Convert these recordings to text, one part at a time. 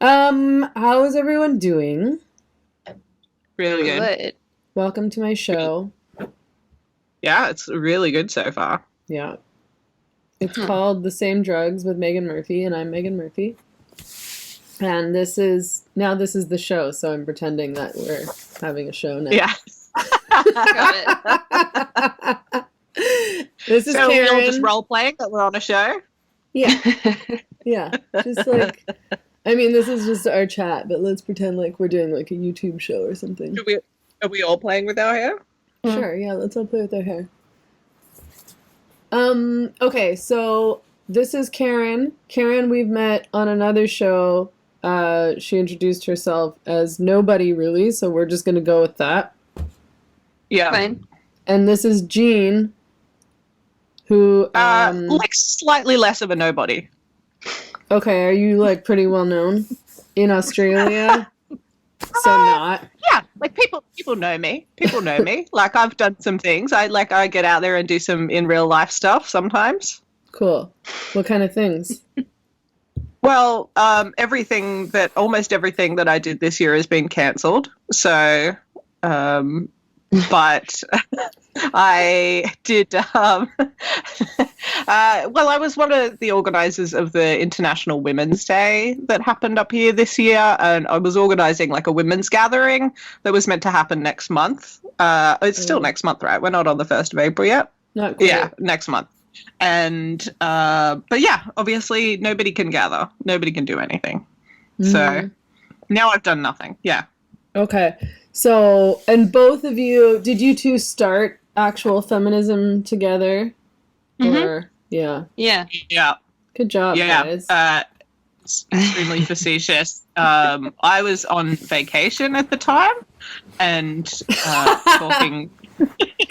How is everyone doing? Really good. Good. Welcome to my show. Yeah, it's really good so far. Yeah. It's called The Same Drugs with Meghan Murphy, and I'm Meghan Murphy. And this is the show, so I'm pretending that we're having a show now. Yeah. This is So Karen. we're all just role playing that we're on a show? Yeah. Yeah. Just like, I mean, this is just our chat, but let's pretend like we're doing like a YouTube show or something. Are we all playing with our hair? Sure, yeah, let's all play with our hair. Okay, so this is Karen. Karen, we've met on another show. She introduced herself as nobody really, so we're just gonna go with that. Yeah. Fine. And this is Jean, who like slightly less of a nobody. okay, are you like pretty well known in Australia? So not. Yeah, like people know me. People know me. Like I've done some things. I get out there and do some in real life stuff sometimes. Cool. What kind of things? Well, almost everything that I did this year has been cancelled. So, but I did. Well, I was one of the organisers of the International Women's Day that happened up here this year, and I was organising like a women's gathering that was meant to happen next month. It's still next month, right? We're not on the 1st of April yet. Not quite. Yeah, next month. And but yeah, obviously nobody can gather, nobody can do anything. So now I've done nothing. Yeah. Okay. So, and both of you, did you two start actual feminism together? Or yeah. Yeah. Yeah. Good job, guys. Extremely facetious. I was on vacation at the time and talking.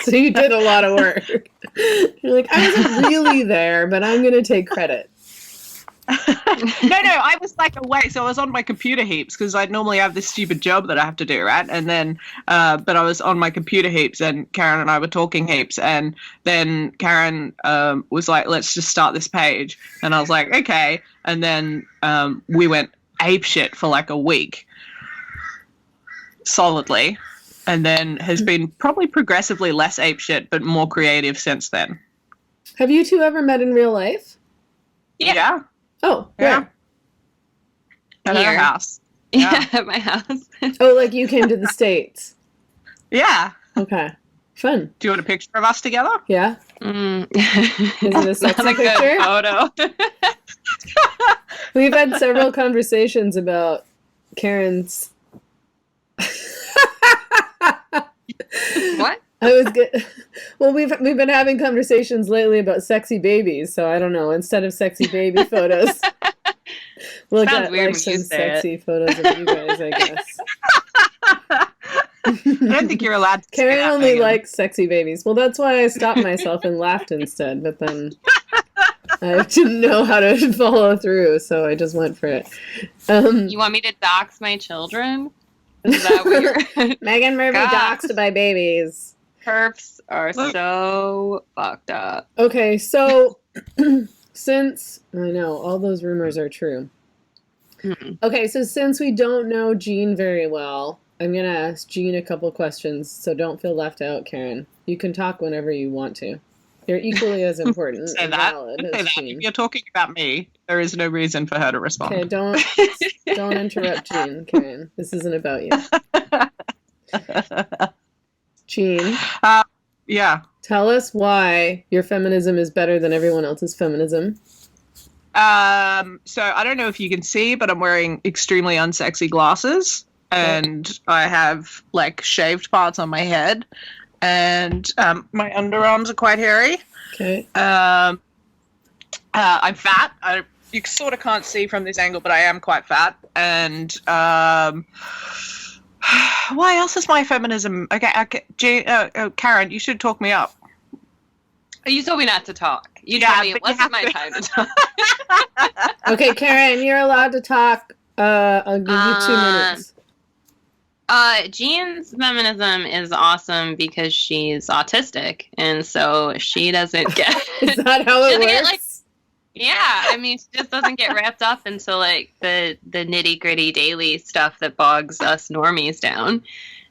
So you did a lot of work. You're like, I wasn't really there, but I'm going to take credit. No, I was like away, so I was on my computer heaps because I normally have this stupid job that I have to do, right? And then, but I was on my computer heaps, and Karen and I were talking heaps, and then Karen was like, "Let's just start this page," and I was like, "Okay," and then we went apeshit for like a week, solidly, and then has been probably progressively less apeshit, but more creative since then. Have you two ever met in real life? Yeah. Oh, Yeah. where? At our Here. house. Yeah, at my house. Oh, like you came to the States. Yeah. Okay. Fun. Do you want a picture of us together? Yeah? Mm. Is it a sexy Not a picture? good photo. We've had several conversations about Karen's... What? I was good. Well, we've been having conversations lately about sexy babies, so I don't know. Instead of sexy baby photos, we'll Sounds get weird like when you some say it. sexy photos of you guys, I guess. I don't think you're allowed to say Karen that, only Megan. likes sexy babies. Well, that's why I stopped myself and laughed instead. But then I didn't know how to follow through, so I just went for it. You want me to dox my children? Is that what you're... Meghan Murphy God. doxed by babies. Perps are so fucked up. Okay, so since I know all those rumors are true. Okay, so since we don't know Jean very well, I'm gonna ask Jean a couple questions, so don't feel left out, Karen. You can talk whenever you want to. You're equally as important Say and that. valid Say as that. Jean. If you're talking about me, there is no reason for her to respond. Okay, don't interrupt Jean, Karen. This isn't about you. Jean, Yeah. tell us why your feminism is better than everyone else's feminism. So I don't know if you can see, but I'm wearing extremely unsexy glasses, and I have like shaved parts on my head, and my underarms are quite hairy. Okay. I'm fat. You sort of can't see from this angle, but I am quite fat. And why else is my feminism? Okay, Karen, you should talk me up. You told me not to talk. You Yeah, told me it but you wasn't have my to. time to talk. Okay, Karen, you're allowed to talk. I'll give you 2 minutes. Jean's feminism is awesome because she's autistic, and so she doesn't get. Is that how she it doesn't works? get, like, Yeah, I mean, she just doesn't get wrapped up into like the nitty gritty daily stuff that bogs us normies down,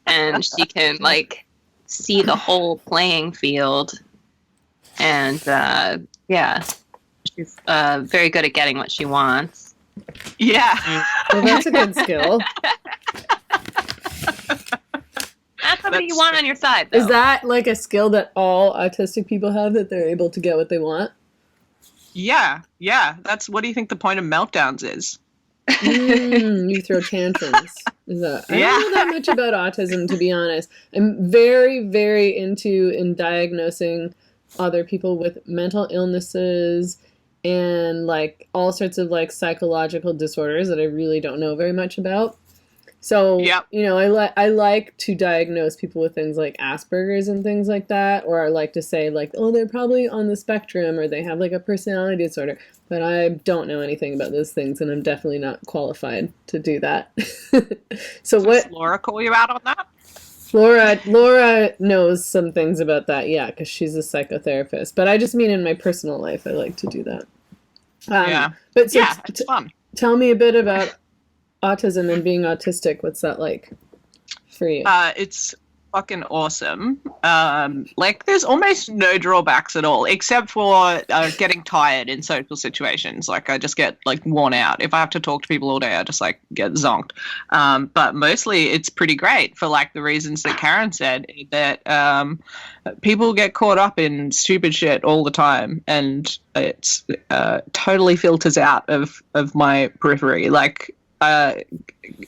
and she can like see the whole playing field, and yeah, she's very good at getting what she wants. Yeah. Well, that's a good skill. That's somebody you want on your side, though. Is that like a skill that all autistic people have, that they're able to get what they want? Yeah. That's, what do you think the point of meltdowns is? You throw tantrums. Is that? I don't know that much about autism, to be honest. I'm very, very in diagnosing other people with mental illnesses and like all sorts of like psychological disorders that I really don't know very much about. So, you know, I like to diagnose people with things like Asperger's and things like that, or I like to say like, oh, they're probably on the spectrum, or they have like a personality disorder. But I don't know anything about those things, and I'm definitely not qualified to do that. So what? Does Laura call you out on that? Laura knows some things about that, yeah, because she's a psychotherapist. But I just mean in my personal life, I like to do that. But so it's fun. Tell me a bit about autism and being autistic. What's that like for you? It's fucking awesome. Like, there's almost no drawbacks at all, except for getting tired in social situations. Like, I just get like worn out. If I have to talk to people all day, I just like get zonked. But mostly it's pretty great for like the reasons that Karen said, that people get caught up in stupid shit all the time, and it's totally filters out of my periphery. Like,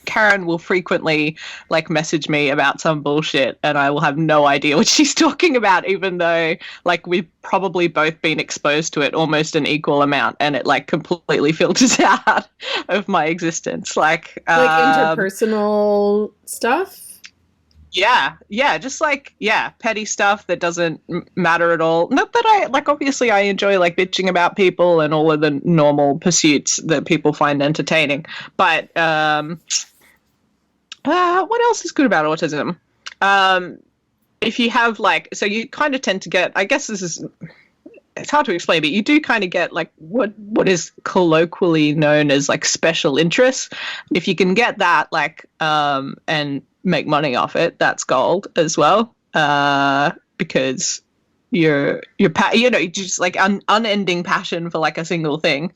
Karen will frequently like message me about some bullshit, and I will have no idea what she's talking about, even though like we've probably both been exposed to it almost an equal amount, and it like completely filters out of my existence. Like interpersonal stuff. Just like petty stuff that doesn't matter at all. Not that I like, obviously I enjoy like bitching about people and all of the normal pursuits that people find entertaining, but what else is good about autism? If you have like, so you kind of tend to get, I guess it's hard to explain, but you do kind of get like what is colloquially known as like special interests. If you can get that, like and make money off it, that's gold as well, because you just like unending passion for like a single thing,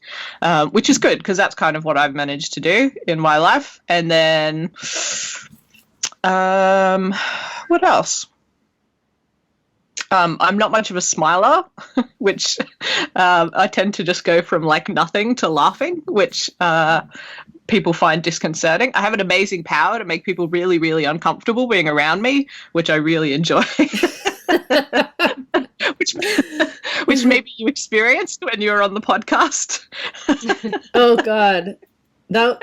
which is good, because that's kind of what I've managed to do in my life. And then what else? I'm not much of a smiler, which I tend to just go from like nothing to laughing, which people find disconcerting. I have an amazing power to make people really, really uncomfortable being around me, which I really enjoy. which maybe you experienced when you were on the podcast. Oh God. I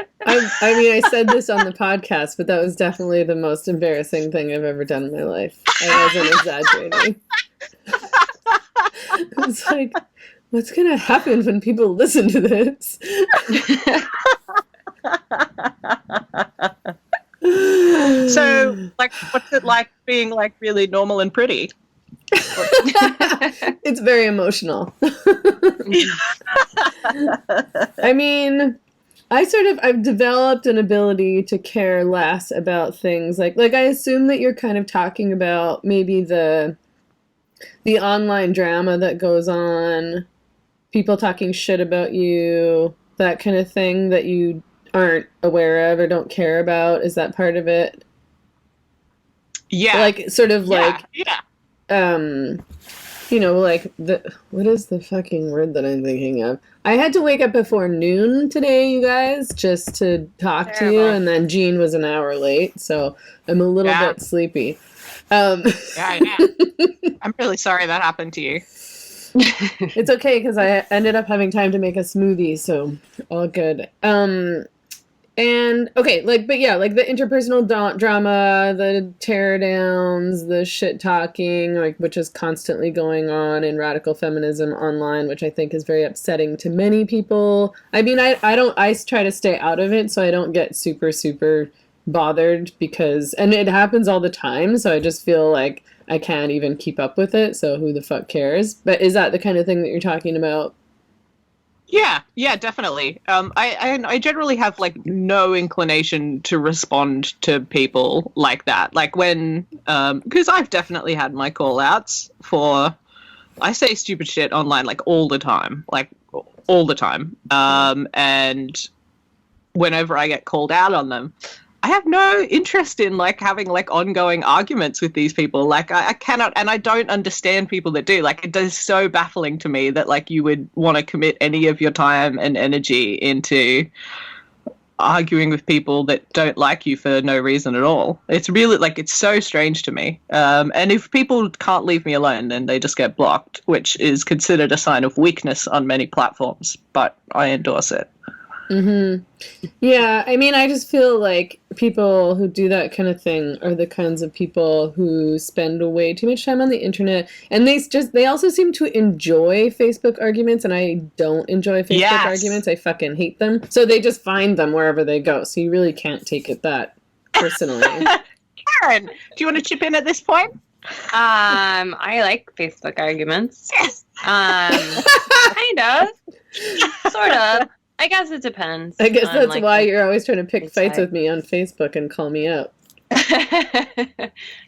mean, I said this on the podcast, but that was definitely the most embarrassing thing I've ever done in my life. I wasn't exaggerating. It's like, what's going to happen when people listen to this? So, like, what's it like being, like, really normal and pretty? It's very emotional. I mean, I've developed an ability to care less about things like I assume that you're kind of talking about maybe the online drama that goes on, people talking shit about you, that kind of thing that you aren't aware of or don't care about. Is that part of it? Yeah. Like sort of like yeah. You know, like what is the fucking word that I'm thinking of? I had to wake up before noon today, you guys, just to talk to you, and then Jean was an hour late, so I'm a little bit sleepy. Yeah. I'm really sorry that happened to you. It's okay, because I ended up having time to make a smoothie, so all good. And okay, but yeah, like the interpersonal drama, the tear downs, the shit talking, like which is constantly going on in radical feminism online, which I think is very upsetting to many people. I mean, I try to stay out of it so I don't get super, super bothered, and it happens all the time, so I just feel like I can't even keep up with it, so who the fuck cares? But is that the kind of thing that you're talking about? Yeah, definitely. I generally have like no inclination to respond to people like that. Like when, because I've definitely had my call outs for, I say stupid shit online like all the time, and whenever I get called out on them, I have no interest in like having like ongoing arguments with these people. Like I cannot, and I don't understand people that do. Like it is so baffling to me that like you would want to commit any of your time and energy into arguing with people that don't like you for no reason at all. It's really like it's so strange to me. And if people can't leave me alone, then they just get blocked, which is considered a sign of weakness on many platforms. But I endorse it. Mm-hmm. Yeah, I mean, I just feel like people who do that kind of thing are the kinds of people who spend way too much time on the internet, and they also seem to enjoy Facebook arguments, and I don't enjoy Facebook arguments. I fucking hate them. So they just find them wherever they go. So you really can't take it that personally. Karen, do you want to chip in at this point? I like Facebook arguments. Kind of, sort of. I guess it depends. I guess that's like, why you're always trying to pick fights with me on Facebook and call me out.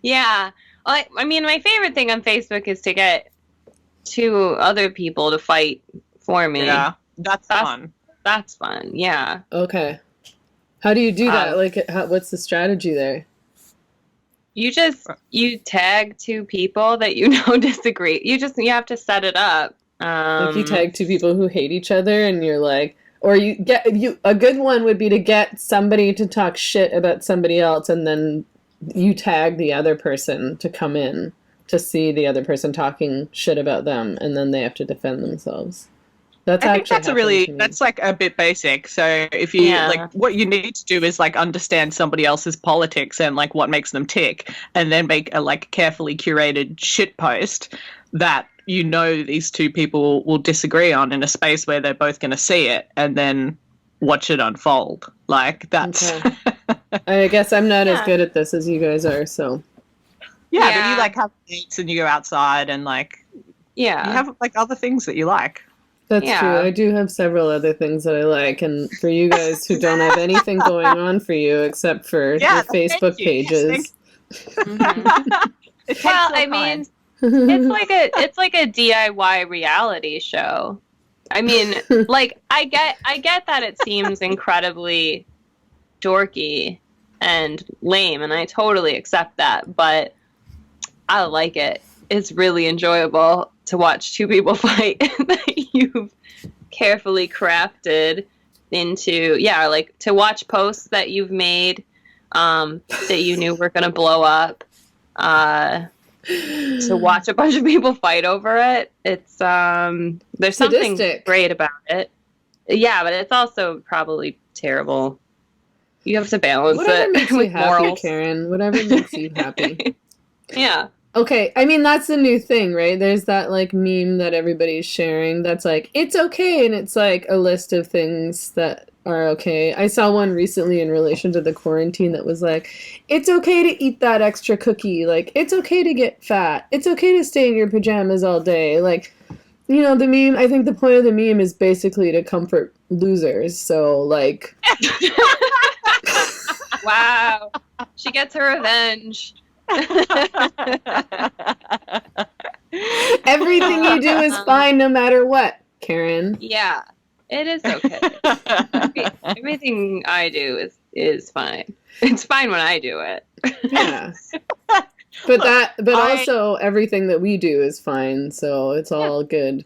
Yeah. Well, I mean, my favorite thing on Facebook is to get two other people to fight for me. Yeah, that's fun. That's fun, yeah. Okay. How do you do that? Like, what's the strategy there? You tag two people that you know disagree. You have to set it up. Like you tag two people who hate each other, and you're like, or a good one would be to get somebody to talk shit about somebody else, and then you tag the other person to come in to see the other person talking shit about them, and then they have to defend themselves. I think that's like a bit basic. So if you like, what you need to do is like understand somebody else's politics and like what makes them tick, and then make a like carefully curated shit post that you know these two people will disagree on in a space where they're both going to see it, and then watch it unfold. Like that's. Okay. I guess I'm not as good at this as you guys are. So. Yeah, but you like have dates and you go outside and like. Yeah. You have like other things that you like. That's true. I do have several other things that I like, and for you guys who don't have anything going on for you except for your Facebook pages. Yes, well, I mean. It's like a DIY reality show. I mean, like I get that it seems incredibly dorky and lame, and I totally accept that, but I like it. It's really enjoyable to watch two people fight that you've carefully crafted into like to watch posts that you've made that you knew were going to blow up. To watch a bunch of people fight over it, it's there's something great about it. Yeah, but it's also probably terrible. You have to balance Whatever makes with you happy, morals. Karen. Whatever makes you happy. Yeah. Okay, I mean that's the new thing, right? There's that like meme that everybody's sharing that's like it's okay, and it's like a list of things that are okay. I saw one recently in relation to the quarantine that was like, it's okay to eat that extra cookie, like it's okay to get fat, it's okay to stay in your pajamas all day. Like, you know, the meme, I think the point of the meme is basically to comfort losers. So like Wow. She gets her revenge. Everything you do is fine no matter what, Karen. Yeah. It is okay. Everything I do is fine. It's fine when I do it. Yeah. But also everything that we do is fine, so it's all good.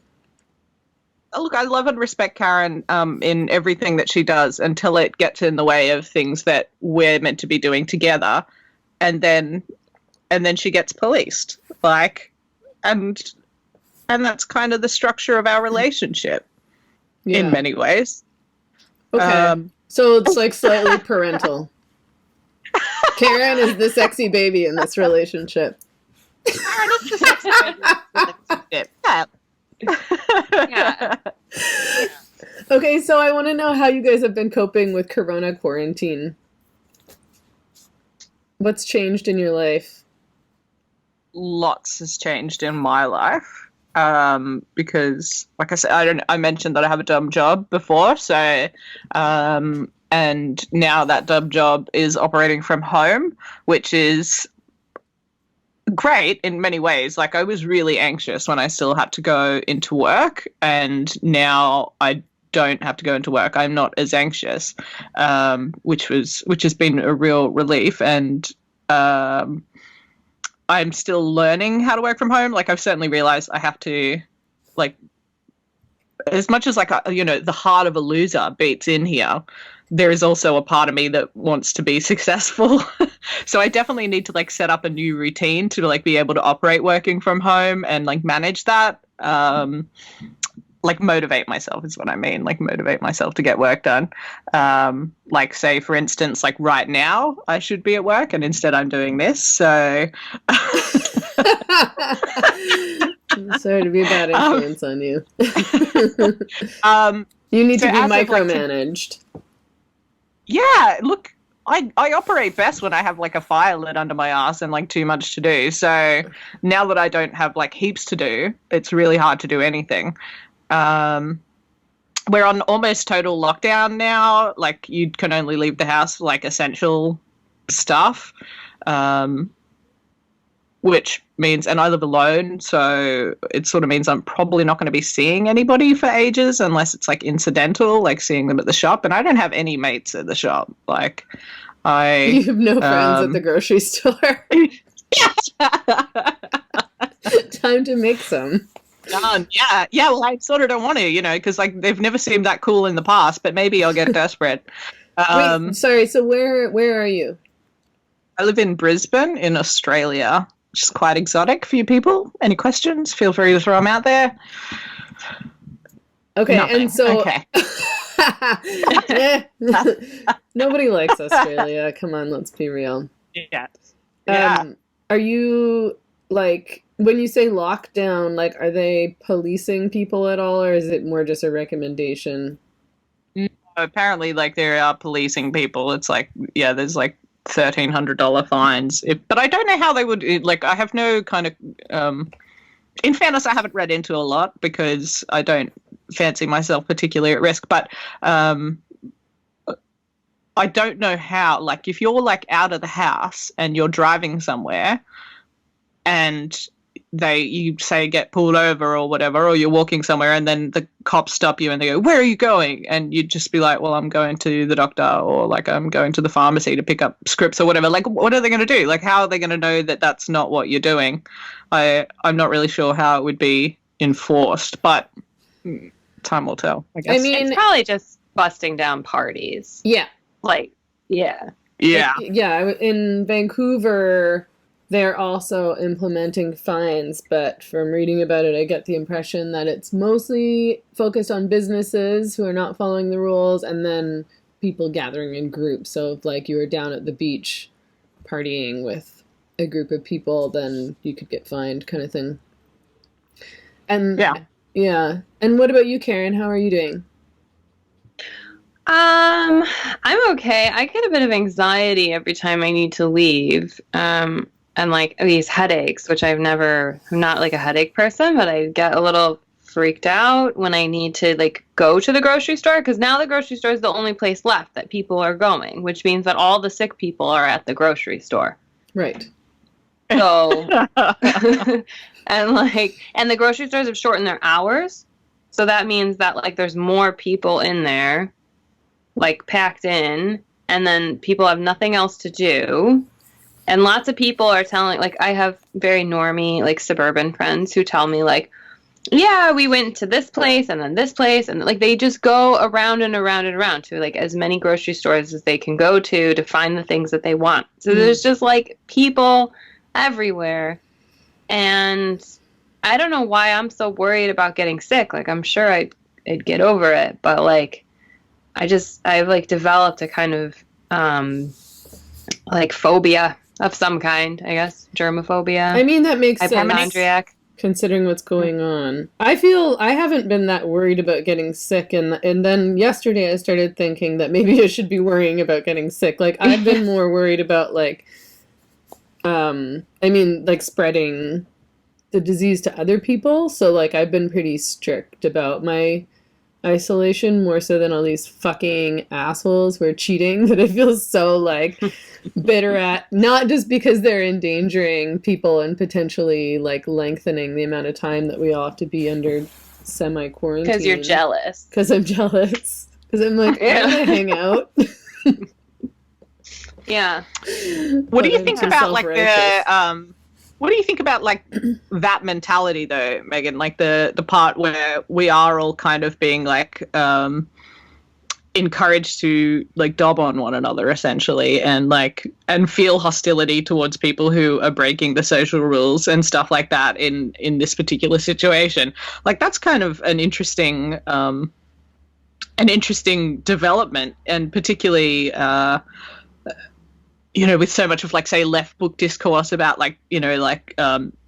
Look, I love and respect Karen in everything that she does until it gets in the way of things that we're meant to be doing together, and then she gets policed. Like, and that's kind of the structure of our relationship. Yeah. In many ways. Okay. So it's like slightly parental. Karen is the sexy baby in this relationship. Karen is the sexy baby in this relationship. Yeah. Okay, so I want to know how you guys have been coping with Corona quarantine. What's changed in your life? Lots has changed in my life. because, like I said, I mentioned that I have a dumb job before, so and now that dumb job is operating from home, which is great in many ways. Like, I was really anxious when I still had to go into work, and now I don't have to go into work. I'm not as anxious, which has been a real relief. And I'm still learning how to work from home. Like, I've certainly realized I have to, like, as much as, like, the heart of a loser beats in here, there is also a part of me that wants to be successful. So I definitely need to, like, set up a new routine to, like, be able to operate working from home and, like, manage that. Like, motivate myself is what I mean. Like, motivate myself to get work done. Like, say, for instance, like, right now I should be at work and instead I'm doing this. So sorry to be a bad influence on you. You need to be micromanaged. Yeah, look, I operate best when I have, like, a fire lit under my ass and, like, too much to do. So now that I don't have, like, heaps to do, it's really hard to do anything. We're on almost total lockdown now. Like, you can only leave the house for, like, essential stuff, which means, and I live alone, so it sort of means I'm probably not going to be seeing anybody for ages unless it's, like, incidental, like seeing them at the shop. And I don't have any mates at the shop. Like, you have no friends at the grocery store. Time to make some. Yeah. Well, I sort of don't want to, because, like, they've never seemed that cool in the past. But maybe I'll get desperate. Wait, sorry. So where are you? I live in Brisbane, in Australia, which is quite exotic for you people. Any questions? Feel free to throw them out there. Okay, Nothing. and so okay. Nobody likes Australia. Come on, let's be real. Yeah. Are you, like, when you say lockdown, like, are they policing people at all, or is it more just a recommendation? No, apparently, like, they are policing people. It's like, yeah, there's, like, $1,300 fines. But I don't know how they would, like, I have no kind of, in fairness, I haven't read into a lot because I don't fancy myself particularly at risk, but I don't know how, like, if you're, like, out of the house and you're driving somewhere and you say get pulled over or whatever, or you're walking somewhere and then the cops stop you and they go, "Where are you going?" And you'd just be like, "Well, I'm going to the doctor," or, like, "I'm going to the pharmacy to pick up scripts," or whatever. Like, what are they going to do? Like, how are they going to know that that's not what you're doing? I'm not really sure how it would be enforced, but time will tell, I guess. I mean, it's probably just busting down parties. Yeah. Like, yeah. In Vancouver, they're also implementing fines, but from reading about it, I get the impression that it's mostly focused on businesses who are not following the rules, and then people gathering in groups. So if, like, you were down at the beach partying with a group of people, then you could get fined, kind of thing. And yeah. And what about you, Karen? How are you doing? I'm okay. I get a bit of anxiety every time I need to leave. And, like, these headaches, which I'm not, like, a headache person, but I get a little freaked out when I need to, like, go to the grocery store, because now the grocery store is the only place left that people are going, which means that all the sick people are at the grocery store. Right. So, and the grocery stores have shortened their hours, so that means that, like, there's more people in there, like, packed in, and then people have nothing else to do. And lots of people are telling, like, I have very normie, like, suburban friends who tell me, like, yeah, we went to this place and then this place. And, like, they just go around and around and around to, like, as many grocery stores as they can go to find the things that they want. So there's just, like, people everywhere. And I don't know why I'm so worried about getting sick. Like, I'm sure I'd get over it. But, like, I've, like, developed a kind of, like, phobia of some kind, I guess. Germophobia. I mean, that makes sense. Hypochondriac. Considering what's going on. I feel I haven't been that worried about getting sick, and then yesterday I started thinking that maybe I should be worrying about getting sick. Like, I've been more worried about, like, like, spreading the disease to other people. So like I've been pretty strict about my isolation, more so than all these fucking assholes who are cheating that I feel so like bitter at, not just because they're endangering people and potentially like lengthening the amount of time that we all have to be under semi-quarantine. Because you're jealous. Because I'm jealous. Because I'm like, I want to hang out. Yeah. What do you think about like what do you think about like that mentality though, Megan? Like the part where we are all kind of being like encouraged to like dob on one another essentially, and feel hostility towards people who are breaking the social rules and stuff like that in this particular situation. Like that's kind of an interesting development, and particularly with so much of like say left book discourse about like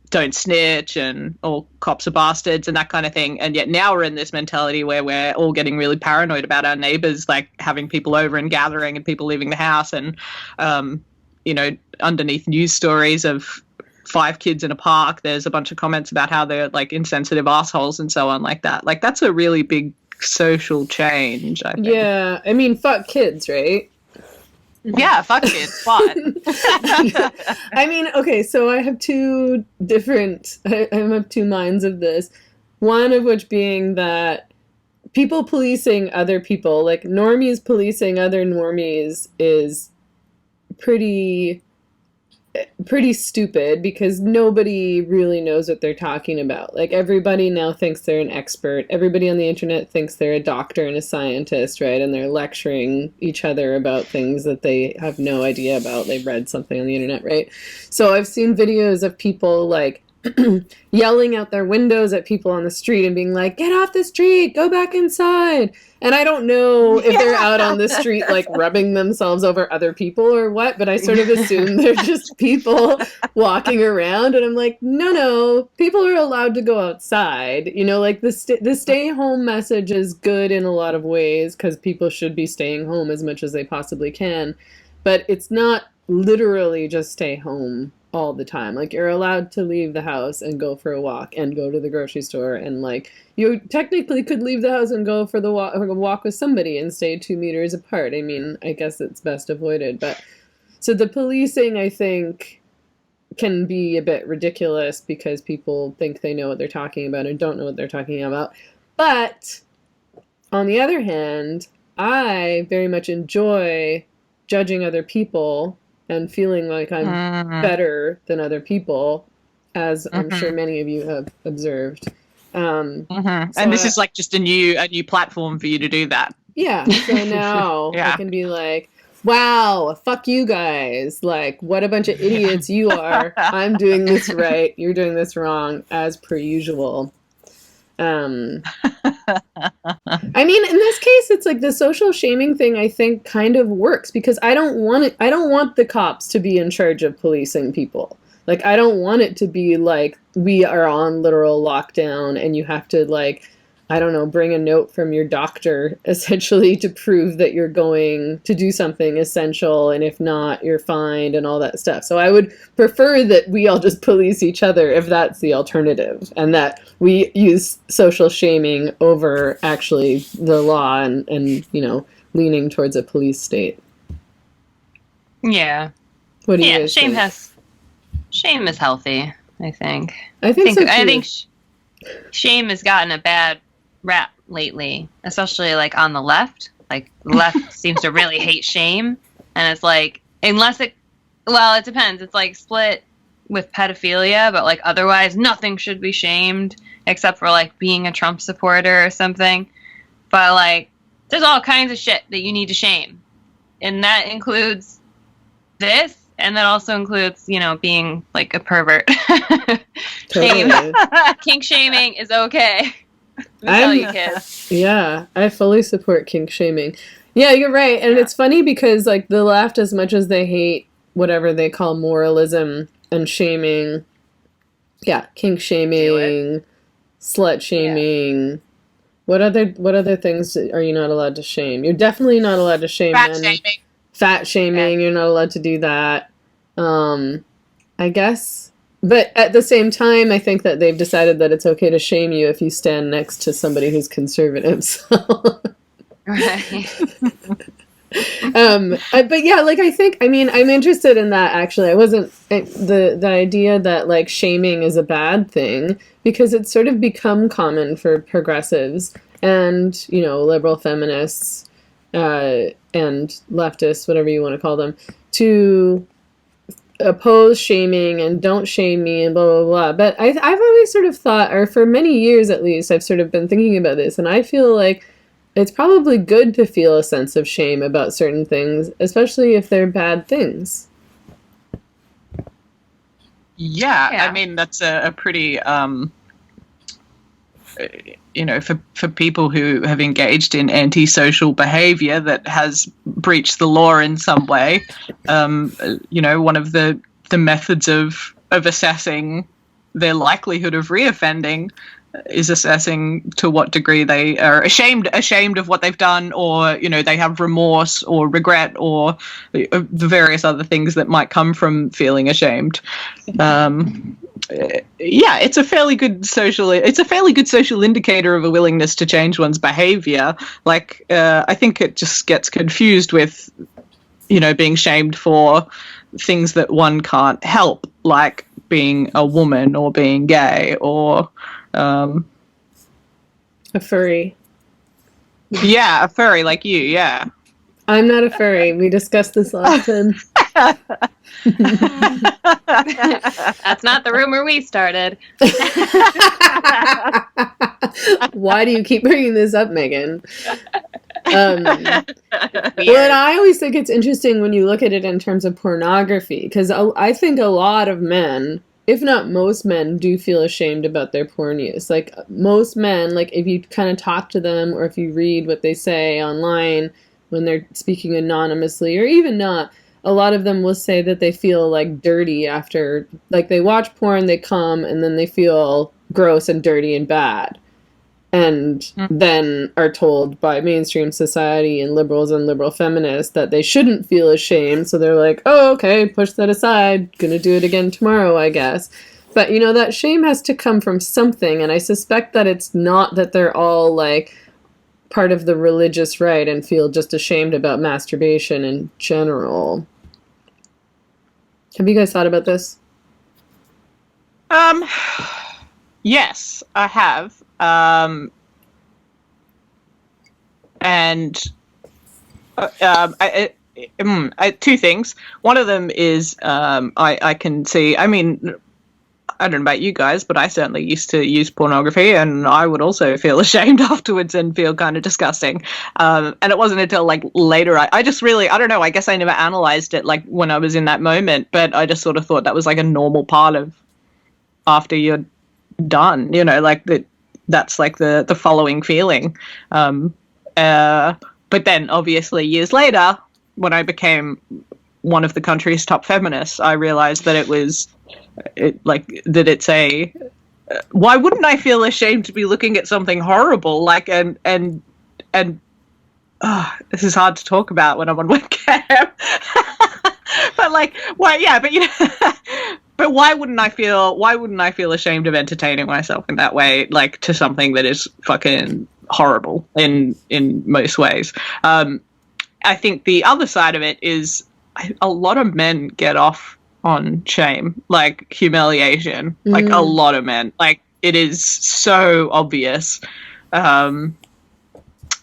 don't snitch and all cops are bastards and that kind of thing, and yet now we're in this mentality where we're all getting really paranoid about our neighbors like having people over and gathering and people leaving the house, and underneath news stories of 5 kids in a park there's a bunch of comments about how they're like insensitive assholes and so on like that. Like that's a really big social change, I think. Yeah, I mean, fuck kids, right? Yeah, fuck kids, what? I mean, okay, so I have two minds of this. One of which being that people policing other people, like normies policing other normies, is pretty stupid because nobody really knows what they're talking about. Like everybody now thinks they're an expert. Everybody on the internet thinks they're a doctor and a scientist, right? And they're lecturing each other about things that they have no idea about. They've read something on the internet, right? So I've seen videos of people like yelling out their windows at people on the street and being like, get off the street, go back inside. And I don't know if they're out on the street like rubbing themselves over other people or what, but I sort of assume they're just people walking around. And I'm like, no, people are allowed to go outside. Like the stay home message is good in a lot of ways because people should be staying home as much as they possibly can. But it's not literally just stay home all the time. Like you're allowed to leave the house and go for a walk and go to the grocery store, and like you technically could leave the house and go for the walk with somebody and stay 2 meters apart. I mean, I guess it's best avoided, but so the policing I think can be a bit ridiculous because people think they know what they're talking about and don't know what they're talking about. But on the other hand, I very much enjoy judging other people and feeling like I'm better than other people, as I'm sure many of you have observed. So and this is like just a new platform for you to do that. Yeah. So now I can be like, wow, fuck you guys. Like, what a bunch of idiots you are. I'm doing this right. You're doing this wrong, as per usual. I mean, in this case, it's like the social shaming thing, I think, kind of works because I don't want the cops to be in charge of policing people. Like, I don't want it to be like we are on literal lockdown and you have to, like, I don't know, bring a note from your doctor essentially to prove that you're going to do something essential, and if not, you're fined and all that stuff. So I would prefer that we all just police each other if that's the alternative, and that we use social shaming over actually the law and leaning towards a police state. Yeah. What do you guys think? Shame is healthy, I think. I think so too. I think shame has gotten a bad rap lately, especially like on the left. Like the left seems to really hate shame, and it's like it depends. It's like split with pedophilia, but like otherwise nothing should be shamed except for like being a Trump supporter or something. But like there's all kinds of shit that you need to shame, and that includes this, and that also includes being like a pervert. Totally. Kink shaming is okay. Tell you kids. Yeah, I fully support kink shaming. Yeah, you're right. And it's funny because like the left, as much as they hate whatever they call moralism and shaming, kink shaming, slut shaming. What other things are you not allowed to shame? You're definitely not allowed to shame men. Fat shaming, you're not allowed to do that. I guess But at the same time, I think that they've decided that it's okay to shame you if you stand next to somebody who's conservative. So. Right. But yeah, like I mean, I'm interested in that actually. I wasn't the idea that like shaming is a bad thing because it's sort of become common for progressives and, you know, liberal feminists and leftists, whatever you want to call them, to oppose shaming and don't shame me and blah blah blah. But I've always sort of thought, or for many years at least, I've sort of been thinking about this, and I feel like it's probably good to feel a sense of shame about certain things, especially if they're bad things. Yeah. I mean, that's a pretty, you know, for people who have engaged in antisocial behavior that has breached the law in some way, you know, one of the methods of assessing their likelihood of reoffending is assessing to what degree they are ashamed of what they've done, or, you know, they have remorse or regret or the various other things that might come from feeling ashamed. Yeah, it's a fairly good social indicator of a willingness to change one's behavior. Like, I think it just gets confused with, you know, being shamed for things that one can't help, like being a woman or being gay or a furry. Yeah, a furry like you, yeah. I'm not a furry. We discussed this last time. That's not the rumor we started. Why do you keep bringing this up, Megan? Well, and I always think it's interesting when you look at it in terms of pornography, because I think a lot of men, if not most men, do feel ashamed about their porn use. Like, most men, like, if you kind of talk to them or if you read what they say online when they're speaking anonymously or even not, a lot of them will say that they feel like dirty after, like, they watch porn, they come, and then they feel gross and dirty and bad. And then are told by mainstream society and liberals and liberal feminists that they shouldn't feel ashamed. So they're like, oh, okay, push that aside. Gonna do it again tomorrow, I guess. But, you know, that shame has to come from something. And I suspect that it's not that they're all, like, part of the religious right and feel just ashamed about masturbation in general. Have you guys thought about this? Yes, I have. Two things. One of them is I can see, I mean, I don't know about you guys, but I certainly used to use pornography, and I would also feel ashamed afterwards and feel kind of disgusting. And it wasn't until like later, I just really, I don't know, I guess I never analyzed it like when I was in that moment, but I just sort of thought that was like a normal part of after you're done, you know, like that's like the following feeling. But then obviously years later, when I became one of the country's top feminists, I realized that it's a, why wouldn't I feel ashamed to be looking at something horrible? Like, and this is hard to talk about when I'm on webcam. But like, why? Yeah, but you know, but why wouldn't I feel ashamed of entertaining myself in that way, like to something that is fucking horrible in most ways? I think the other side of it is a lot of men get off on shame, like humiliation, like a lot of men, like it is so obvious.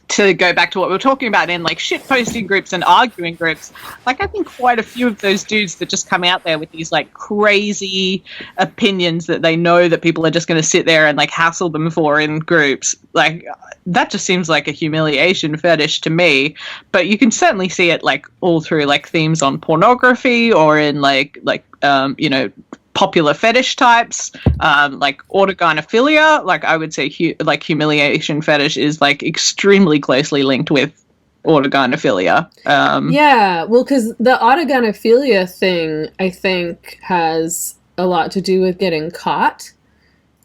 To go back to what we were talking about in like shit posting groups and arguing groups, like I think quite a few of those dudes that just come out there with these like crazy opinions that they know that people are just going to sit there and like hassle them for in groups, like that just seems like a humiliation fetish to me. But you can certainly see it like all through like themes on pornography or in like you know, popular fetish types, like autogynephilia. Like I would say like humiliation fetish is like extremely closely linked with autogynephilia. Yeah, well, because the autogynephilia thing, I think, has a lot to do with getting caught.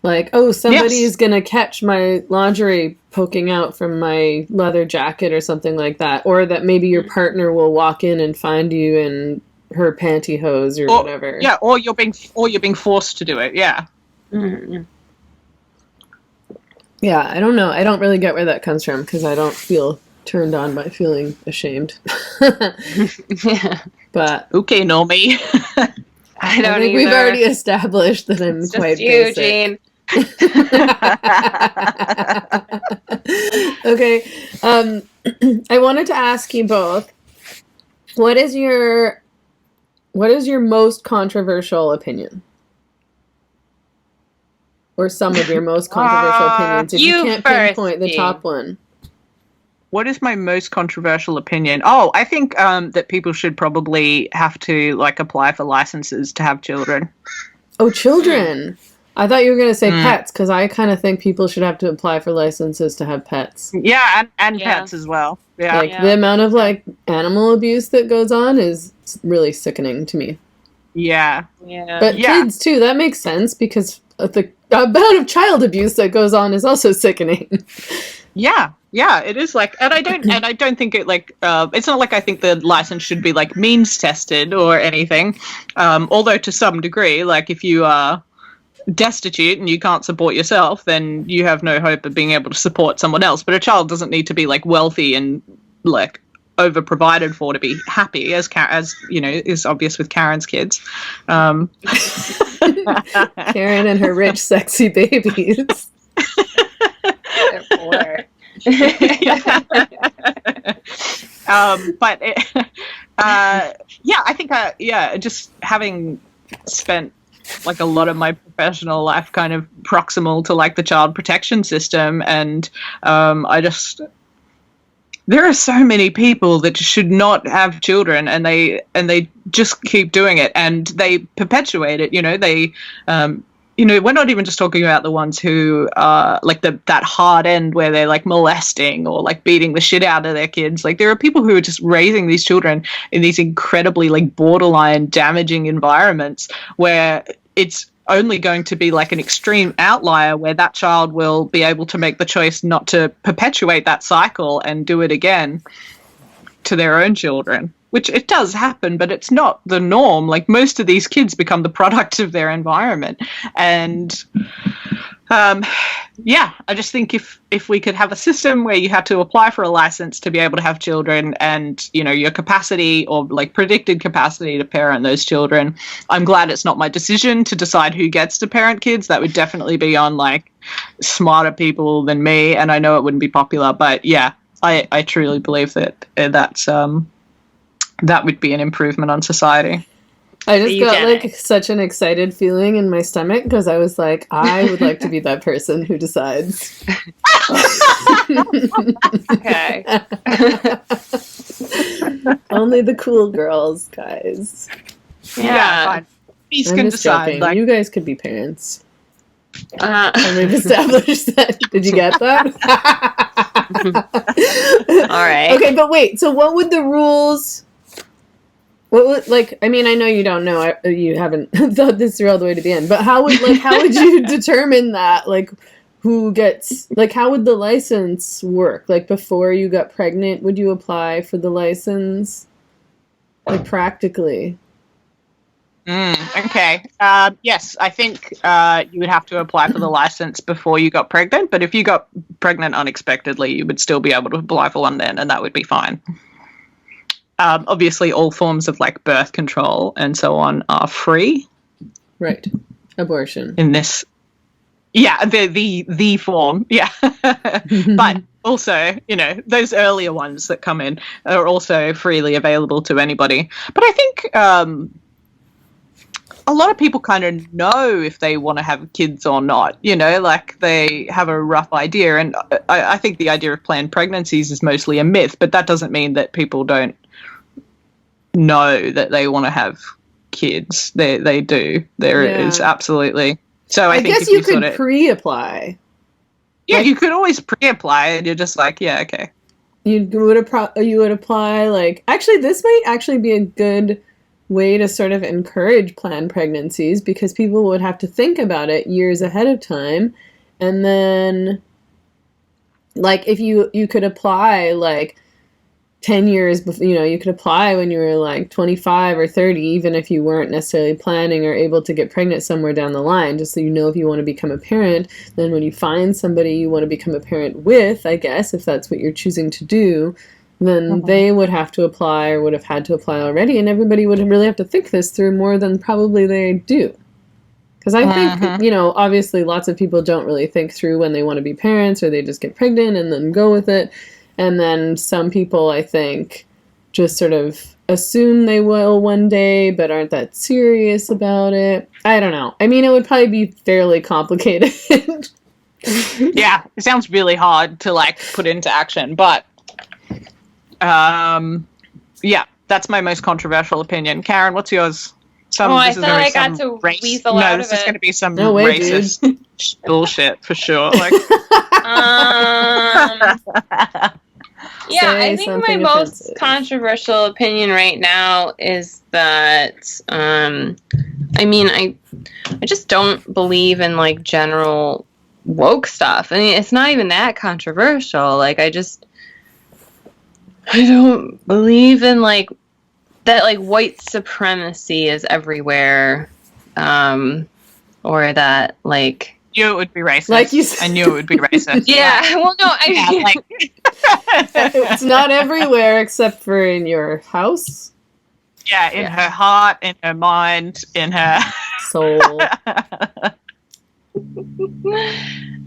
Like, oh, somebody is going to catch my lingerie poking out from my leather jacket or something like that. Or that maybe your partner will walk in and find you and her pantyhose or whatever. Yeah, or you're being forced to do it. Yeah. Mm. Yeah, I don't know. I don't really get where that comes from because I don't feel turned on by feeling ashamed. Yeah. But I okay, don't I think we've either. already established that I'm It's quite just you, basic. Jean. Okay, I wanted to ask you both, what is your most controversial opinion? Or some of your most controversial opinions, if you You can't first, pinpoint the Jean. top one. What is my most controversial opinion? Oh, I think that people should probably have to like apply for licenses to have children. Oh, children. I thought you were going to say pets, because I kind of think people should have to apply for licenses to have pets. Yeah, and pets as well. Yeah. Like, the amount of, like, animal abuse that goes on is really sickening to me. Yeah. But kids, too, that makes sense, because the amount of child abuse that goes on is also sickening. Yeah, it is like, and I don't think it like, it's not like I think the license should be like means tested or anything. Although to some degree, like if you are destitute and you can't support yourself, then you have no hope of being able to support someone else. But a child doesn't need to be like wealthy and like over provided for to be happy, as you know is obvious with Karen's kids. Karen and her rich, sexy babies. They're poor. But yeah, I think just having spent like a lot of my professional life kind of proximal to like the child protection system, and there are so many people that should not have children, and they just keep doing it, and they perpetuate it. You know, we're not even just talking about the ones who are like that hard end where they're like molesting or like beating the shit out of their kids. Like there are people who are just raising these children in these incredibly like borderline damaging environments where it's only going to be like an extreme outlier where that child will be able to make the choice not to perpetuate that cycle and do it again to their own children, which it does happen, but it's not the norm. Like most of these kids become the product of their environment. And I just think if we could have a system where you had to apply for a license to be able to have children, and you know your capacity or like predicted capacity to parent those children, I'm glad it's not my decision to decide who gets to parent kids. That would definitely be on like smarter people than me, and I know it wouldn't be popular, but yeah, I truly believe that that would be an improvement on society. I just got like such an excited feeling in my stomach because I was like, I would like to be that person who decides. Okay. Only the cool girls, guys. Yeah. Fine. These I'm can just decide. joking. Like, you guys could be parents. And we've established that. Did you get that? All right. Okay, but wait. So what would the rules... What would, like, I mean, I know you don't know, you haven't thought this through all the way to the end, but how would you determine that? Like, who gets, like, how would the license work? Like, before you got pregnant, would you apply for the license? Like, practically. Okay. Yes, I think you would have to apply for the license before you got pregnant, but if you got pregnant unexpectedly, you would still be able to apply for one then, and that would be fine. Obviously, all forms of like birth control and so on are free. Right. Abortion. In this, yeah, the form, yeah. But also, you know, those earlier ones that come in are also freely available to anybody. But I think a lot of people kind of know if they want to have kids or not. You know, like they have a rough idea, and I think the idea of planned pregnancies is mostly a myth. But that doesn't mean that people don't know that they want to have kids. They do. There is absolutely. So I think guess you could pre-apply. Yeah, like, you could always pre-apply, and you're just like, yeah, okay. You would apply like. Actually, this might actually be a good way to sort of encourage planned pregnancies, because people would have to think about it years ahead of time, and then like if you could apply like 10 years before, you could apply when you were like 25 or 30, even if you weren't necessarily planning or able to get pregnant somewhere down the line, just so you know if you want to become a parent. Then when you find somebody you want to become a parent with, I guess, if that's what you're choosing to do, then they would have to apply or would have had to apply already, and everybody would really have to think this through more than probably they do. Because I think, obviously lots of people don't really think through when they want to be parents, or they just get pregnant and then go with it. And then some people, I think, just sort of assume they will one day, but aren't that serious about it. I don't know. I mean, it would probably be fairly complicated. Yeah, it sounds really hard to, like, put into action, but... yeah, that's my most controversial opinion. Karen, what's yours? I thought I got to weasel out of it. No, this is going to be some way, racist bullshit for sure. Like, yeah, I think my most controversial opinion right now is that, I just don't believe in, like, general woke stuff. I mean, it's not even that controversial. Like, I don't believe in, like, that, like, white supremacy is everywhere, or that, like... You would be racist. Like you said. I knew it would be racist. Yeah, well, no, I mean... like... It's not everywhere except for in your house. Yeah, in her heart, in her mind, in her... soul.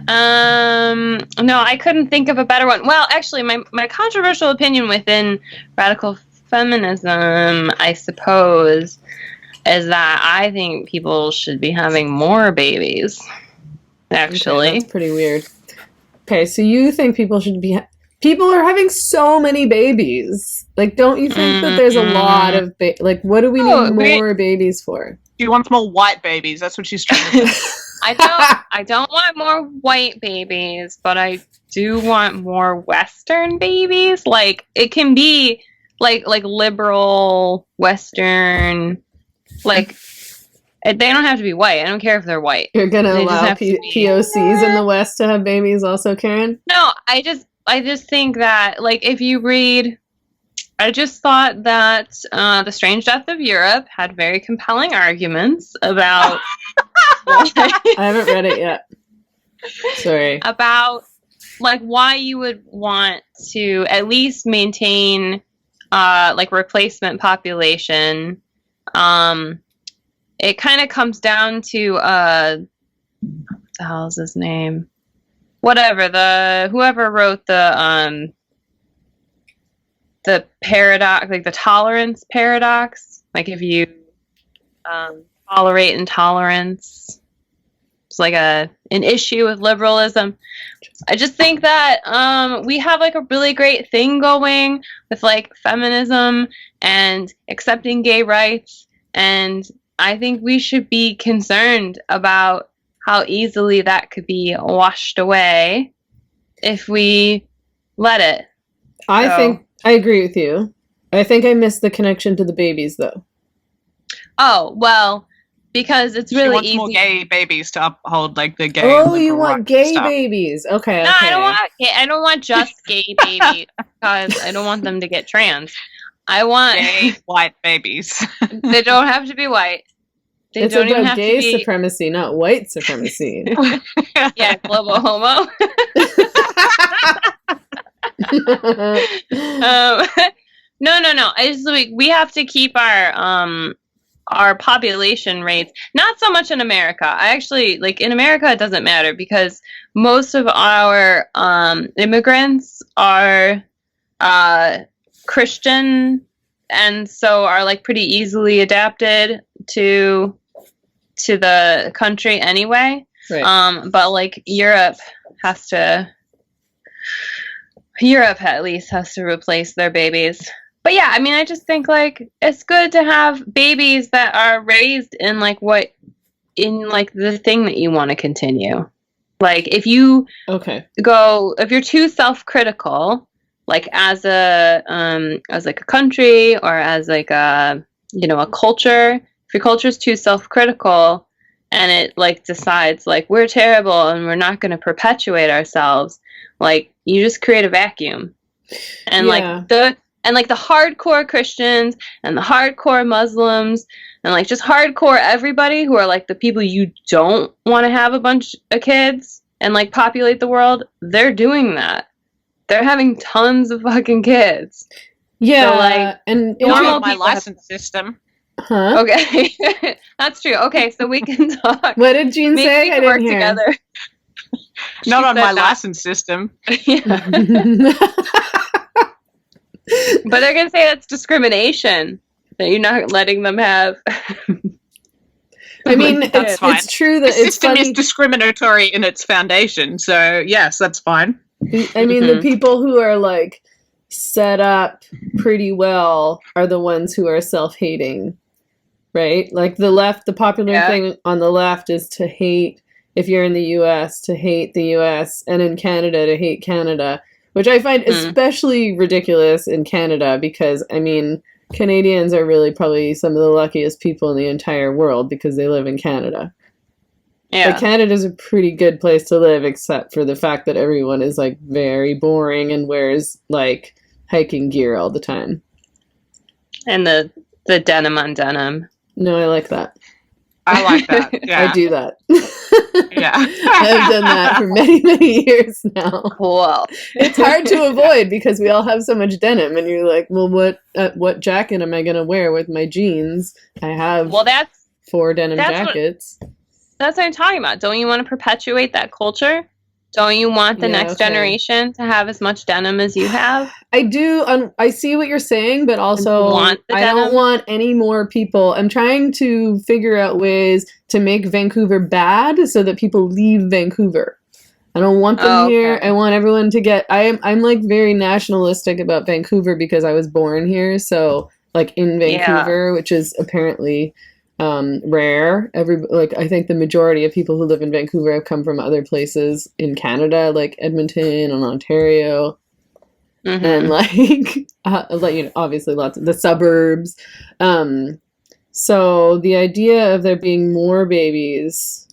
No, I couldn't think of a better one. Well, actually, my controversial opinion within radical feminism, I suppose, is that I think people should be having more babies. Actually, okay, that's pretty weird. Okay, so you think people should be... People are having so many babies. Like, don't you think that there's a lot of... like, what do we need more babies for? She wants more white babies. That's what she's trying to say. I don't want more white babies, but I do want more Western babies. Like, it can be like liberal Western, like, they don't have to be white. I don't care if they're white. You're gonna allow POCs in the West to have babies also, Karen? No, I just think that, like, if you read... I just thought that The Strange Death of Europe had very compelling arguments about... I haven't read it yet. Sorry. About, like, why you would want to at least maintain, like, replacement population. It kind of comes down to, what the hell is his name? Whatever, whoever wrote the paradox, like the tolerance paradox, like if you tolerate intolerance, it's like an issue with liberalism. I just think that we have, like, a really great thing going with, like, feminism and accepting gay rights, and I think we should be concerned about how easily that could be washed away if we let it. I think I agree with you. I think I missed the connection to the babies, though. Oh, well, because it's really easy. She wants more gay babies to uphold, like, the gay. Oh, you want gay babies? Okay. No, okay. I don't want just gay babies because I don't want them to get trans. I want gay white babies. They don't have to be white. They it's don't even about have gay to be... supremacy, not white supremacy. Yeah, global homo. No. I just, like, we have to keep our population rates. Not so much in America. I actually, like, in America it doesn't matter because most of our immigrants are Christian, and so are, like, pretty easily adapted to the country anyway. Right. But, like, Europe at least has to replace their babies. But yeah, I mean, I just think, like, it's good to have babies that are raised in, like, the thing that you want to continue. Like, if you if you're too self-critical, like, as like a country or as, like, a culture, if your culture is too self-critical and it, like, decides, like, we're terrible and we're not going to perpetuate ourselves, like, you just create a vacuum. And like And like the hardcore Christians and the hardcore Muslims and like just hardcore everybody who are like the people you don't want to have a bunch of kids and like populate the world, they're doing that. They're having tons of fucking kids. Yeah, so, like, and Normal my license system. Huh? Okay, that's true. Okay, so we can talk. What did Jean Maybe say? we I can didn't work hear. together. Not on said my that. license system. Yeah. But they're gonna say that's discrimination. That you're not letting them have. I mean, That's fine. it's true The that it's system is funny. discriminatory in its foundation, so yes, that's fine. I mean, the people who are like set up pretty well are the ones who are self-hating, right? Like the left, the popular thing on the left is to hate, if you're in the US, to hate the US, and in Canada to hate Canada, which I find especially ridiculous in Canada because, I mean, Canadians are really probably some of the luckiest people in the entire world because they live in Canada. Yeah. Like, Canada's a pretty good place to live, except for the fact that everyone is, like, very boring and wears, like, hiking gear all the time. And the denim on denim. No, I like that. I like that. Yeah. I do that. Yeah. I've done that for many, many years now. Cool. It's hard to avoid because we all have so much denim, and you're like, well, what jacket am I going to wear with my jeans? I have 4 denim jackets. That's what I'm talking about. Don't you want to perpetuate that culture? Don't you want the next generation to have as much denim as you have? I do. I see what you're saying, but also I don't want any more people. I'm trying to figure out ways to make Vancouver bad so that people leave Vancouver. I don't want them here. I want everyone to get... I'm like very nationalistic about Vancouver because I was born here. So like in Vancouver, which is apparently... rare. I think the majority of people who live in Vancouver have come from other places in Canada, like Edmonton and Ontario, and like obviously lots of the suburbs. So the idea of there being more babies,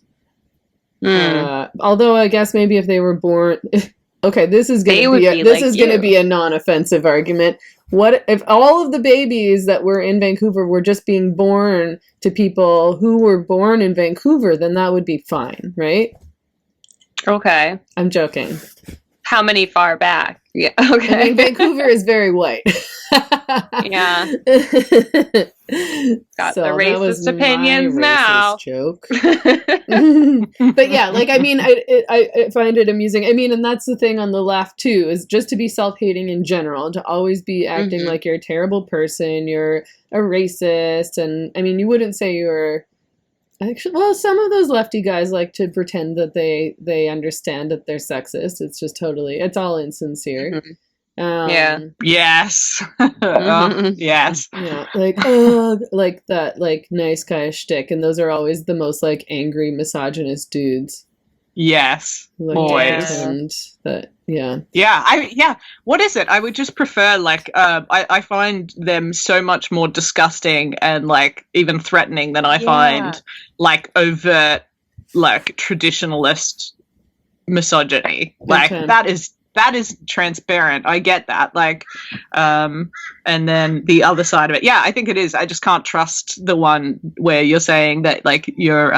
although I guess maybe if they were born, okay, this is gonna be a non-offensive argument. What if all of the babies that were in Vancouver were just being born to people who were born in Vancouver? Then that would be fine, right? Okay. I'm joking. How many far back? Yeah. Okay. I mean, Vancouver is very white. Yeah. Got so the racist opinions racist now. Joke. But yeah, like, I mean, I find it amusing. I mean, and that's the thing on the left too, is just to be self-hating in general, to always be acting like you're a terrible person, you're a racist, and I mean, you wouldn't say you're. Actually, well, some of those lefty guys like to pretend that they understand that they're sexist. It's just it's all insincere. Yeah. Yes. Yes. Yeah. Like that, like nice guy shtick, and those are always the most like angry misogynist dudes. Yes. Like, Boys. Yeah. What is it? I would just prefer like I find them so much more disgusting and like even threatening than I find like overt like traditionalist misogyny. Like that is transparent. I get that. Like and then the other side of it. Yeah, I think it is. I just can't trust the one where you're saying that like you're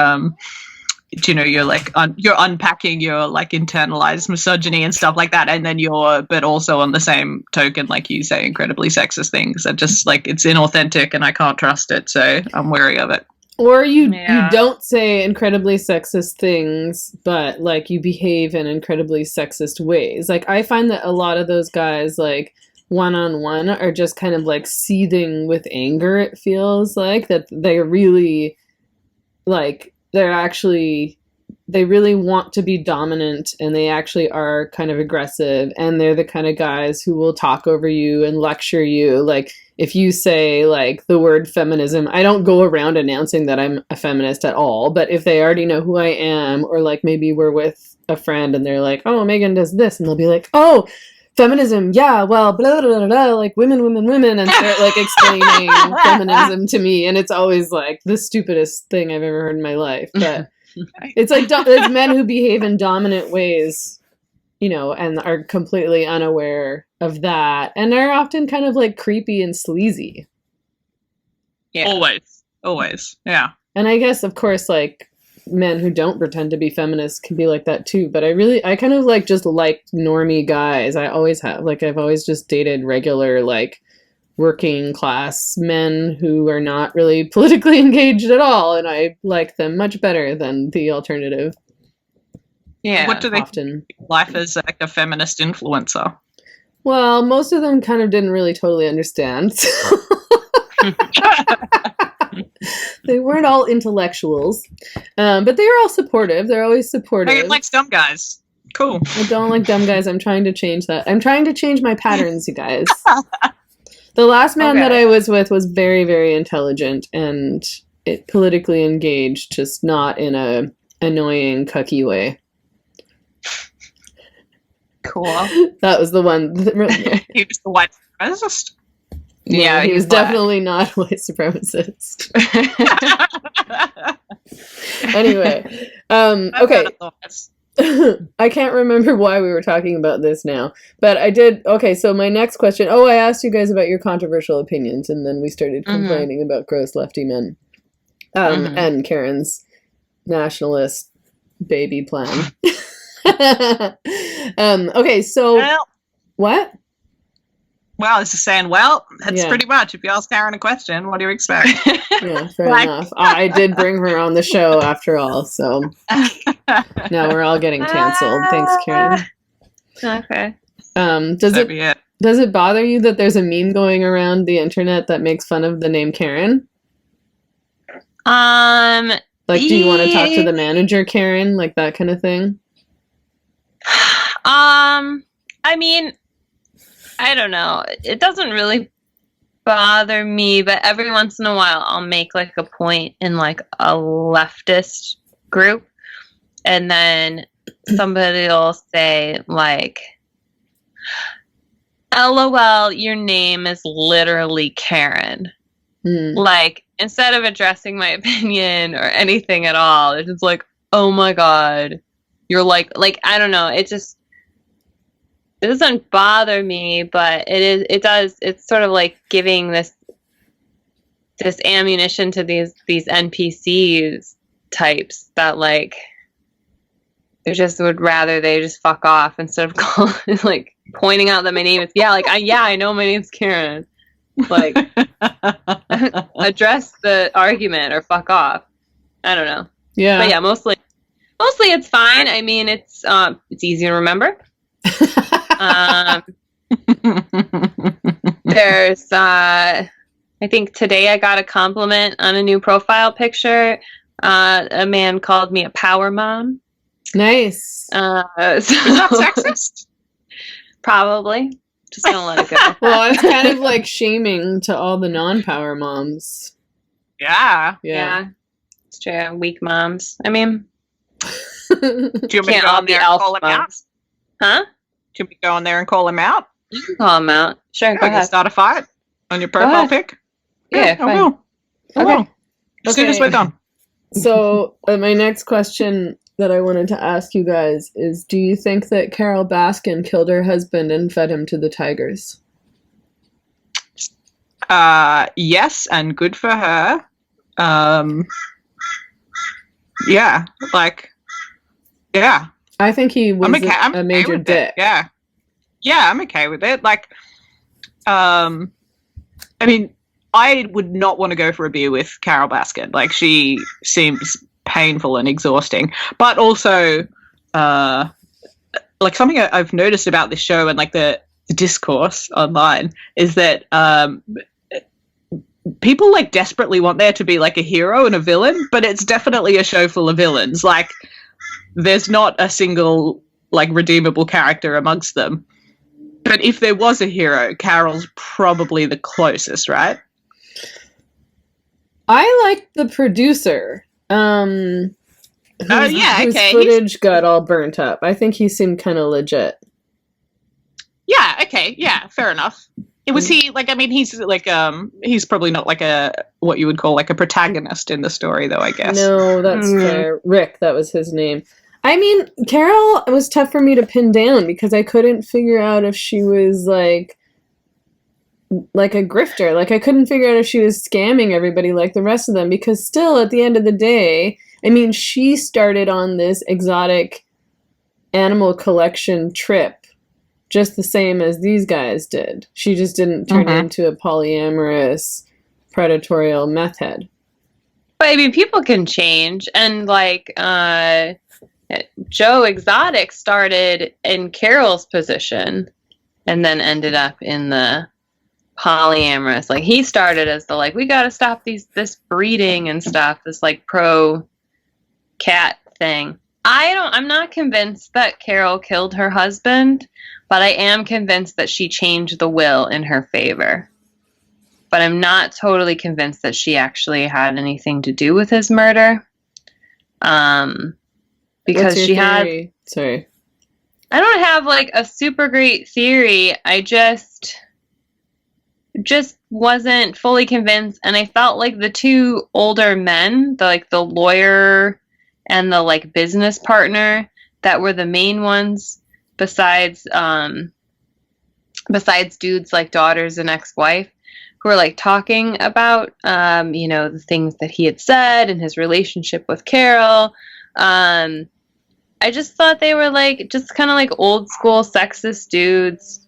you're like you're unpacking your like internalized misogyny and stuff like that, and then but also on the same token, like you say, incredibly sexist things that just like it's inauthentic and I can't trust it, so I'm wary of it. Or you don't say incredibly sexist things, but like you behave in incredibly sexist ways. Like I find that a lot of those guys, like one-on-one, are just kind of like seething with anger. It feels like that they're really like. They really want to be dominant, and they actually are kind of aggressive, and they're the kind of guys who will talk over you and lecture you. Like if you say like the word feminism, I don't go around announcing that I'm a feminist at all, but if they already know who I am, or like maybe we're with a friend and they're like, oh, Megan does this, and they'll be like, oh, feminism, yeah, well, blah, blah, blah, blah, like women, and start like explaining feminism to me, and it's always like the stupidest thing I've ever heard in my life. But it's like it's men who behave in dominant ways, you know, and are completely unaware of that, and are often kind of like creepy and sleazy. Yeah. Always. Yeah. And I guess, of course, like men who don't pretend to be feminists can be like that too. But I kind of like just like normie guys. I always have. Like, I've always just dated regular, like, working class men who are not really politically engaged at all. And I like them much better than the alternative. Yeah. What do they often life as like a feminist influencer? Well, most of them kind of didn't really totally understand. So. They weren't all intellectuals, but they were all supportive. They're always supportive. They like dumb guys. Cool. I don't like dumb guys. I'm trying to change that. I'm trying to change my patterns, you guys. The last man that I was with was very, very intelligent and politically engaged, just not in a annoying, cucky way. Cool. That was the one. He was the white supremacist. Yeah, he was definitely not a white supremacist. Anyway, okay. I can't remember why we were talking about this now, but I did. Okay, so my next question. Oh, I asked you guys about your controversial opinions, and then we started complaining about gross lefty men, and Karen's nationalist baby plan. Okay, so what? Well, it's just saying, that's pretty much. If you ask Karen a question, what do you expect? Yeah, fair enough. I did bring her on the show after all, so now we're all getting canceled. Thanks, Karen. Okay. Does it bother you that there's a meme going around the internet that makes fun of the name Karen? Like, do you want to talk to the manager, Karen? Like that kind of thing? I mean, I don't know. It doesn't really bother me, but every once in a while I'll make like a point in like a leftist group, and then somebody will say like, LOL, your name is literally Karen. Like, instead of addressing my opinion or anything at all, it's just like, oh my god, you're like I don't know, it doesn't bother me, but it's sort of like giving this ammunition to these NPCs types that like they just would rather they just fuck off instead of like pointing out that my name is I know my name's Karen. Like, address the argument or fuck off. I don't know. Yeah. But yeah, mostly it's fine. I mean, it's easy to remember. There's I think today I got a compliment on a new profile picture. A man called me a power mom. Nice. So, is that sexist? Probably. Just gonna let it go. Well, it's kind of like shaming to all the non-power moms. Yeah. It's true. Weak moms. I mean, do you want me to go on there and call him out? Huh? Do you want me to go on there and call him out? You can call him out. Sure, go ahead. Start a fight on your profile pic? Yeah, I will. I will. As soon as we're done. So, my next question that I wanted to ask you guys is, do you think that Carol Baskin killed her husband and fed him to the tigers? Yes, and good for her. Yeah, like, yeah. I think he was a major dick. Yeah. Yeah, I'm okay with it. Like, I mean, I would not want to go for a beer with Carol Baskin. Like, she seems painful and exhausting. But also, like, something I've noticed about this show and, like, the discourse online is that people, like, desperately want there to be, like, a hero and a villain, but it's definitely a show full of villains. Like, there's not a single, like, redeemable character amongst them. But if there was a hero, Carol's probably the closest, right? I like the producer. Whose footage got all burnt up. I think he seemed kind of legit. Yeah, okay, yeah, fair enough. Was he, like, I mean, he's, like, he's probably not, like, what you would call, like, a protagonist in the story, though, I guess. No, that's fair. Rick, that was his name. I mean, Carol was tough for me to pin down because I couldn't figure out if she was like a grifter. Like I couldn't figure out if she was scamming everybody like the rest of them, because still at the end of the day, I mean, she started on this exotic animal collection trip just the same as these guys did. She just didn't turn into a polyamorous, predatorial meth head. But I mean, people can change, and like Joe Exotic started in Carol's position and then ended up in the polyamorous. Like he started as the like, we got to stop this breeding and stuff, this like pro cat thing. I'm not convinced that Carol killed her husband, but I am convinced that she changed the will in her favor. But I'm not totally convinced that she actually had anything to do with his murder. Because she had... Sorry. I don't have like a super great theory. I just wasn't fully convinced, and I felt like the two older men, the lawyer and the like business partner, that were the main ones besides dude's like daughters and ex-wife, who were like talking about the things that he had said and his relationship with Carol. I just thought they were like just kind of like old school sexist dudes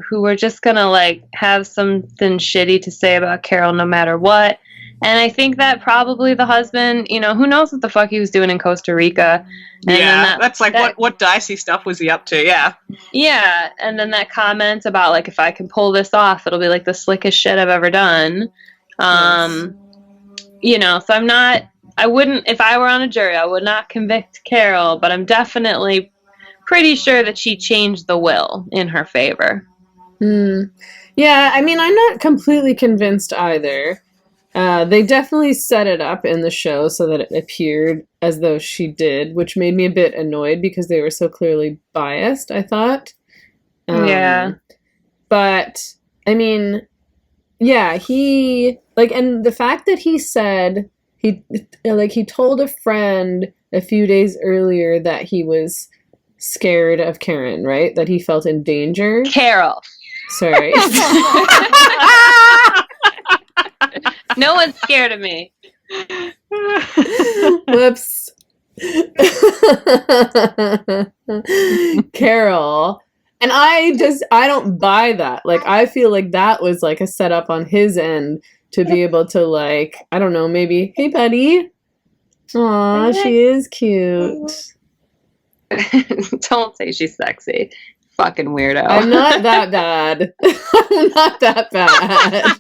who were just gonna like have something shitty to say about Carol no matter what. And I think that probably the husband, who knows what the fuck he was doing in Costa Rica. And that's like what dicey stuff was he up to? Yeah. Yeah, and then that comment about like, if I can pull this off, it'll be like the slickest shit I've ever done. So I wouldn't, if I were on a jury, I would not convict Carol, but I'm definitely pretty sure that she changed the will in her favor. Yeah, I mean, I'm not completely convinced either. They definitely set it up in the show so that it appeared as though she did, which made me a bit annoyed because they were so clearly biased, I thought. Yeah. But, I mean, yeah, he, like, and the fact that he said, he told a friend a few days earlier that he was scared of Karen, right? That he felt in danger. Carol. Sorry. No one's scared of me. Whoops. Carol. And I don't buy that. Like, I feel like that was like a setup on his end to be able to, like, I don't know, maybe, hey buddy. Aw, she is cute. Don't say she's sexy. Fucking weirdo. I'm not that bad. I'm not that bad.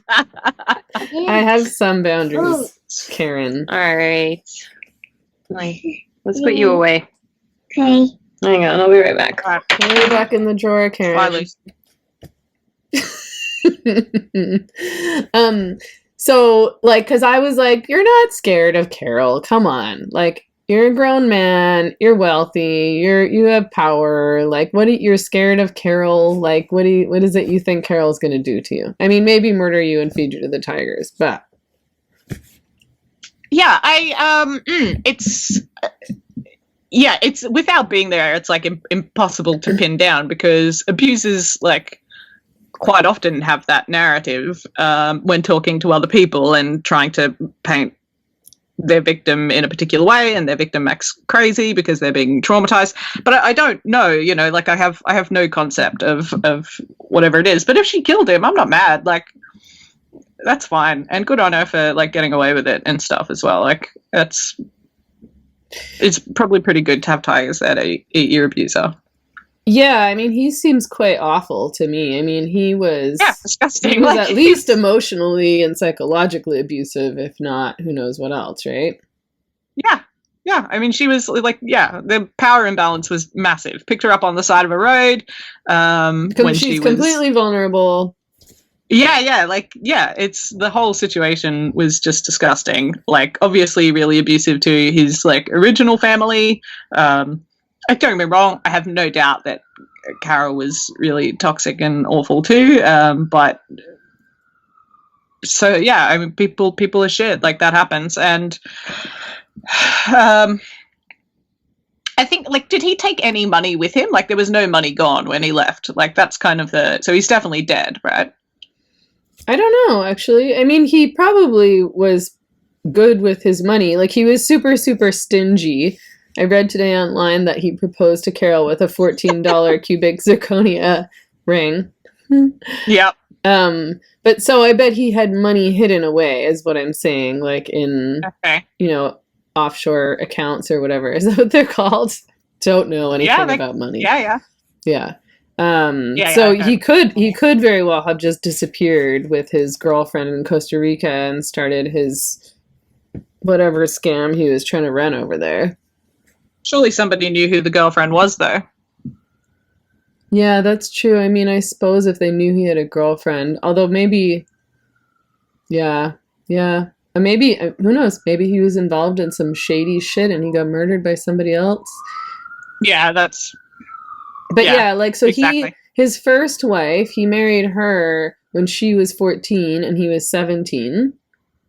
I have some boundaries, Karen. All right. Let's put you away. Okay. Hang on, I'll be right back. Put her back in the drawer, Karen. So, like, because I was like, you're not scared of Carol. Come on. Like, you're a grown man. You're wealthy. You have power. Like, you're scared of Carol? Like, what is it you think Carol's going to do to you? I mean, maybe murder you and feed you to the tigers, but. Yeah, it's without being there, it's like impossible to pin down, because abusers like quite often have that narrative when talking to other people and trying to paint their victim in a particular way, and their victim acts crazy because they're being traumatized. But I don't know, like I have no concept of whatever it is. But if she killed him, I'm not mad. Like, that's fine, and good on her for like getting away with it and stuff as well. Like, it's probably pretty good to have tigers that eat your abuser. Yeah, I mean, he seems quite awful to me. I mean, he was disgusting. He was at least emotionally and psychologically abusive, if not, who knows what else, right? Yeah. I mean, she was like, the power imbalance was massive. Picked her up on the side of a road when she's completely vulnerable. It's the whole situation was just disgusting. Like, obviously, really abusive to his like original family. Don't get me wrong, I have no doubt that Carol was really toxic and awful too. But so yeah, I mean, people are shit. Like, that happens, and I think, like, did he take any money with him? Like, there was no money gone when he left. Like, that's kind of so he's definitely dead, right? I don't know, actually. I mean, he probably was good with his money. Like, he was super, super stingy. I read today online that he proposed to Carol with a $14 cubic zirconia ring. Yep. But so I bet he had money hidden away, is what I'm saying, like in, offshore accounts or whatever. Is that what they're called? Don't know anything about money. Yeah. So he could very well have just disappeared with his girlfriend in Costa Rica and started his whatever scam he was trying to run over there. Surely somebody knew who the girlfriend was, though. Yeah, that's true. I mean, I suppose if they knew he had a girlfriend, although maybe, maybe, who knows? Maybe he was involved in some shady shit and he got murdered by somebody else. Yeah, that's. But so exactly. his first wife, he married her when she was 14 and he was 17,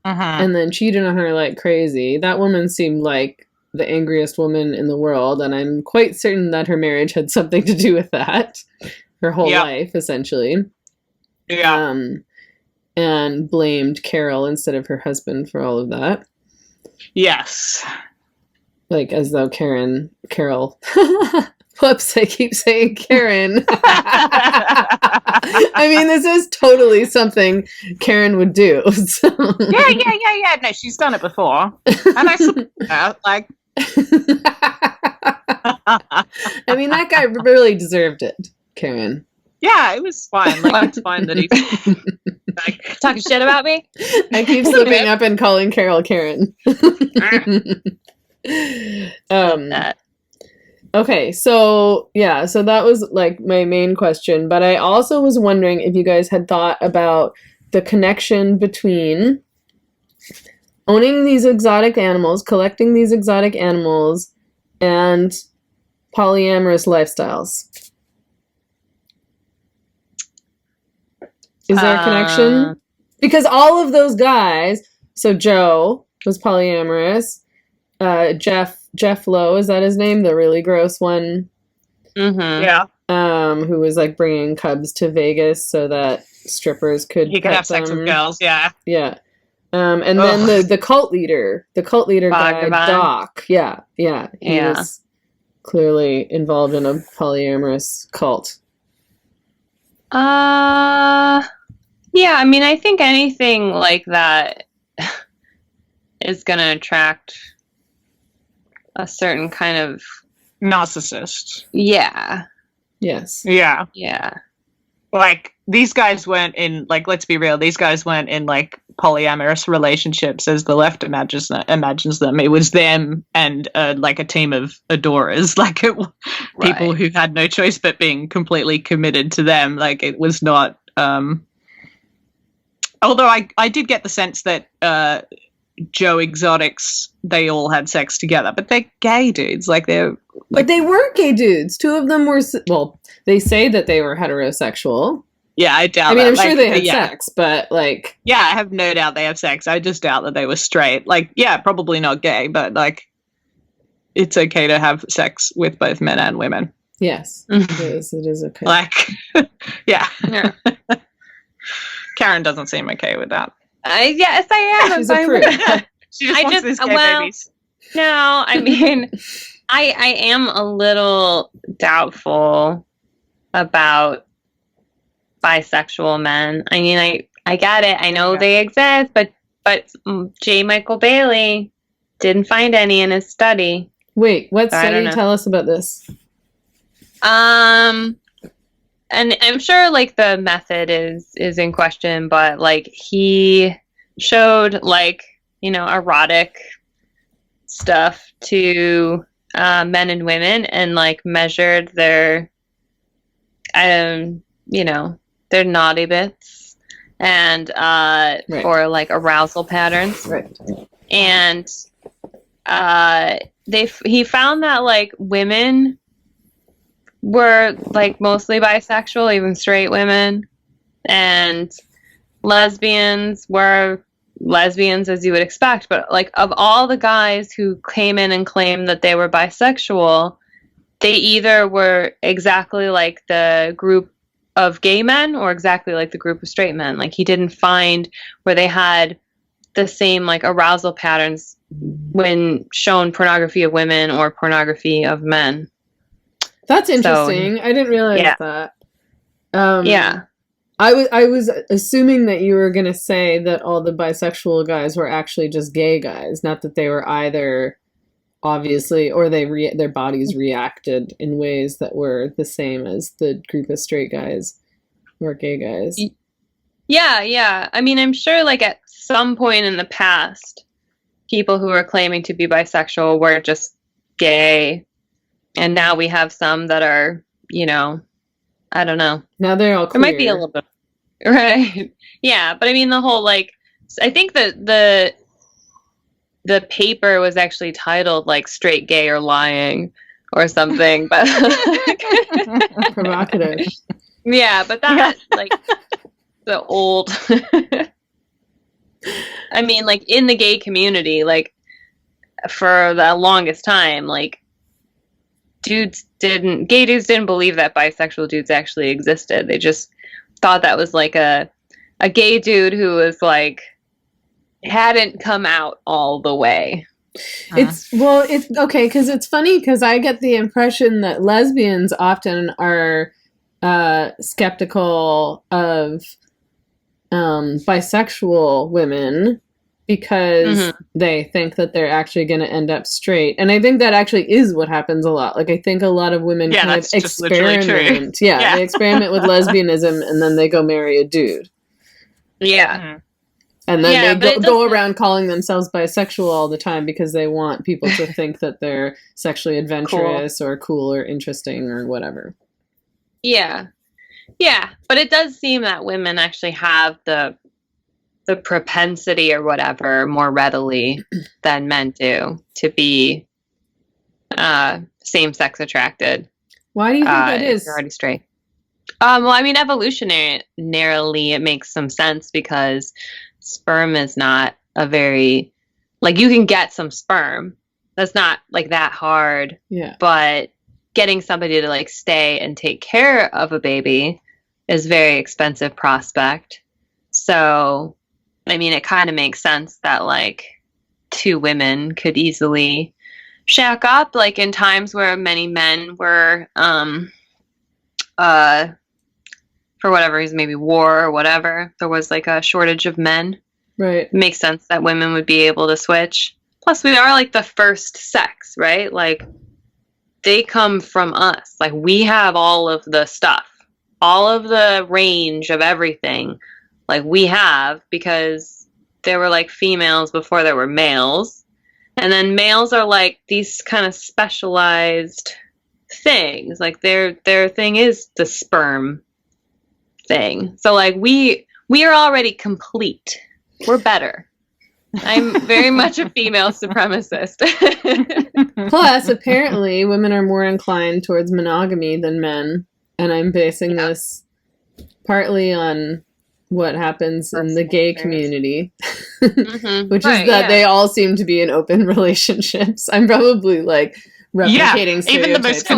and then cheated on her like crazy. That woman seemed like the angriest woman in the world, and I'm quite certain that her marriage had something to do with that. Her whole life, essentially. Yeah. And blamed Carol instead of her husband for all of that. Yes. Like, as though Carol... Whoops, I keep saying Karen. I mean, this is totally something Karen would do. So. Yeah. No, she's done it before. And I support her, like... I mean, that guy really deserved it, Karen. Yeah, it was fine. Like, it's fine that he's like, talking shit about me. I keep slipping up and calling Carol Karen. Okay, so so that was like my main question, but I also was wondering if you guys had thought about the connection between owning these exotic animals, collecting these exotic animals, and polyamorous lifestyles. Is there a connection? Because all of those guys, so Joe was polyamorous, Jeff Lowe, is that his name? The really gross one? Mm-hmm. Yeah. Who was like bringing cubs to Vegas so that strippers could have sex with girls, yeah. Yeah. And then the cult leader guy, Doc. Yeah. He was clearly involved in a polyamorous cult. Yeah, I mean, I think anything like that is going to attract a certain kind of narcissist. Yeah. Yes. Yeah. Yeah. Like, these guys weren't in, like, let's be real, these guys weren't in, like, polyamorous relationships as the left imagines them. It was them and, like, a team of adorers, like, people who had no choice but being completely committed to them. Like, it was not, although I did get the sense that, Joe Exotics, they all had sex together, but they're gay dudes. Like, they're... But they weren't gay dudes. Two of them were... Well, they say that they were heterosexual. Yeah, I doubt I mean, that. I'm sure they had sex, but, like... Yeah, I have no doubt they have sex. I just doubt that they were straight. Like, yeah, probably not gay, but, like, it's okay to have sex with both men and women. Yes, it is okay. Like, yeah. Karen doesn't seem okay with that. Yes, I am. She's a prude. She just wants these gay babies. No, I mean, I am a little doubtful about bisexual men. I mean, I get it. I know they exist, but J. Michael Bailey didn't find any in his study. Wait, what study? Tell us about this. And I'm sure, like, the method is in question, but, like, he showed, like, you know, erotic stuff to men and women and, like, measured their, you know, their naughty bits and for, like, arousal patterns. Right. And he found that, like, women were, like, mostly bisexual, even straight women, and lesbians were lesbians, as you would expect, but like of all the guys who came in and claimed that they were bisexual, they either were exactly like the group of gay men or exactly like the group of straight men. Like he didn't find where they had the same like arousal patterns when shown pornography of women or pornography of men. That's interesting. So, I didn't realize that. Yeah. I was assuming that you were going to say that all the bisexual guys were actually just gay guys, not that they were either, obviously, or their bodies reacted in ways that were the same as the group of straight guys or gay guys. Yeah. I mean, I'm sure like at some point in the past, people who were claiming to be bisexual were just gay. And now we have some that are, you know, I don't know. Now they're all queer. There might be a little bit. Right. Yeah. But I mean, the whole, like, I think that the paper was actually titled, like, Straight, Gay, or Lying or something. But provocative. Yeah. But that, like, the old. I mean, like, in the gay community, like, for the longest time, like, gay dudes didn't believe that bisexual dudes actually existed. They just thought that was like a gay dude who was like hadn't come out all the way. It's okay, because it's funny, because I get the impression that lesbians often are skeptical of bisexual women because they think that they're actually going to end up straight. And I think that actually is what happens a lot. Like, I think a lot of women kind of experiment. Yeah, they experiment with lesbianism and then they go marry a dude. Yeah. And then they go around calling themselves bisexual all the time because they want people to think that they're sexually adventurous or cool or interesting or whatever. Yeah. Yeah. But it does seem that women actually have the propensity or whatever more readily than men do to be same-sex attracted. Why do you think that is? If you're already straight. Well, I mean, evolutionarily, it makes some sense because sperm is not a very, like, you can get some sperm. That's not like that hard. Yeah. But getting somebody to like stay and take care of a baby is a very expensive prospect. So, I mean, it kind of makes sense that, like, two women could easily shack up, like, in times where many men were, for whatever reason, maybe war or whatever, there was, like, a shortage of men. Right. It makes sense that women would be able to switch. Plus, we are, like, the first sex, right? Like, they come from us. Like, we have all of the stuff, all of the range of everything. Like, we have, because there were, like, females before there were males. And then males are, like, these kind of specialized things. Like, their thing is the sperm thing. So, like, we are already complete. We're better. I'm very much a female supremacist. Plus, apparently, women are more inclined towards monogamy than men. And I'm basing this partly on what happens in the gay community, which is that they all seem to be in open relationships. I'm probably like replicating stereotypes. Even the most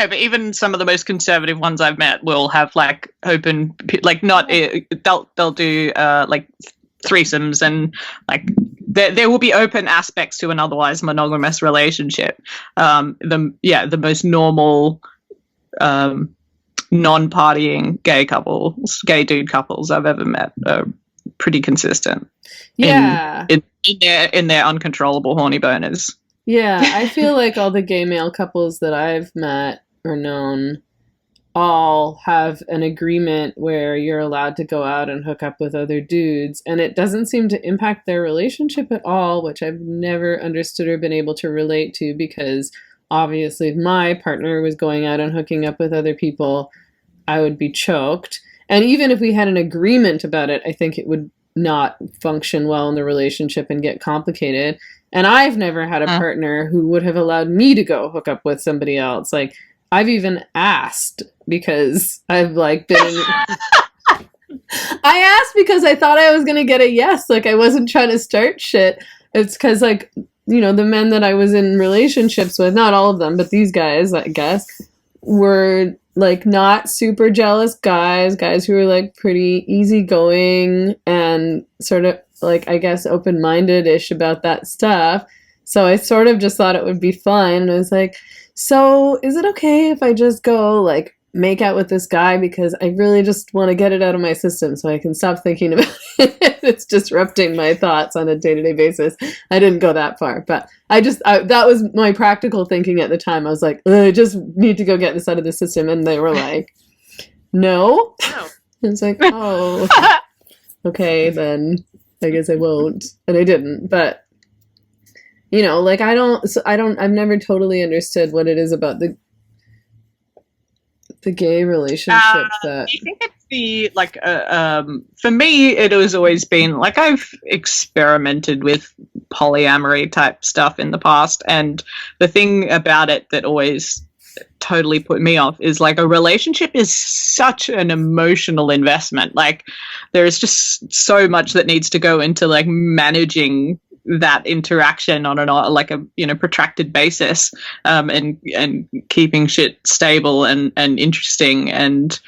but even some of the most conservative ones I've met will have like open, like not they'll do like threesomes and like there will be open aspects to an otherwise monogamous relationship. The most normal non-partying gay dude couples I've ever met are pretty consistent. Yeah. In their uncontrollable horny boners. Yeah, I feel like all the gay male couples that I've met or known all have an agreement where you're allowed to go out and hook up with other dudes, and it doesn't seem to impact their relationship at all, which I've never understood or been able to relate to, because obviously if my partner was going out and hooking up with other people, I would be choked. And even if we had an agreement about it, I think it would not function well in the relationship and get complicated. And I've never had a partner who would have allowed me to go hook up with somebody else. Like, I've even asked because I've like been in, I asked because I thought I was going to get a yes. Like, I wasn't trying to start shit. It's because, like, you know, the men that I was in relationships with, not all of them, but these guys, I guess, were, like, not super jealous guys who were, like, pretty easygoing and sort of, like, I guess, open-minded-ish about that stuff. So I sort of just thought it would be fun. And I was like, so is it okay if I just go, like, make out with this guy because I really just want to get it out of my system so I can stop thinking about it. It's disrupting my thoughts on a day-to-day basis. I didn't go that far, but that was my practical thinking at the time. I was like, I just need to go get this out of the system. And they were like, no. It's like, oh, okay, then I guess I won't. And I didn't, but you know, like I've never totally understood what it is about the gay relationship that... Do you think it's the, like, for me, it has always been, like, I've experimented with polyamory type stuff in the past, and the thing about it that always totally put me off is, like, a relationship is such an emotional investment. Like, there's just so much that needs to go into, like, managing that interaction on like a, you know, protracted basis, and keeping shit stable and interesting. And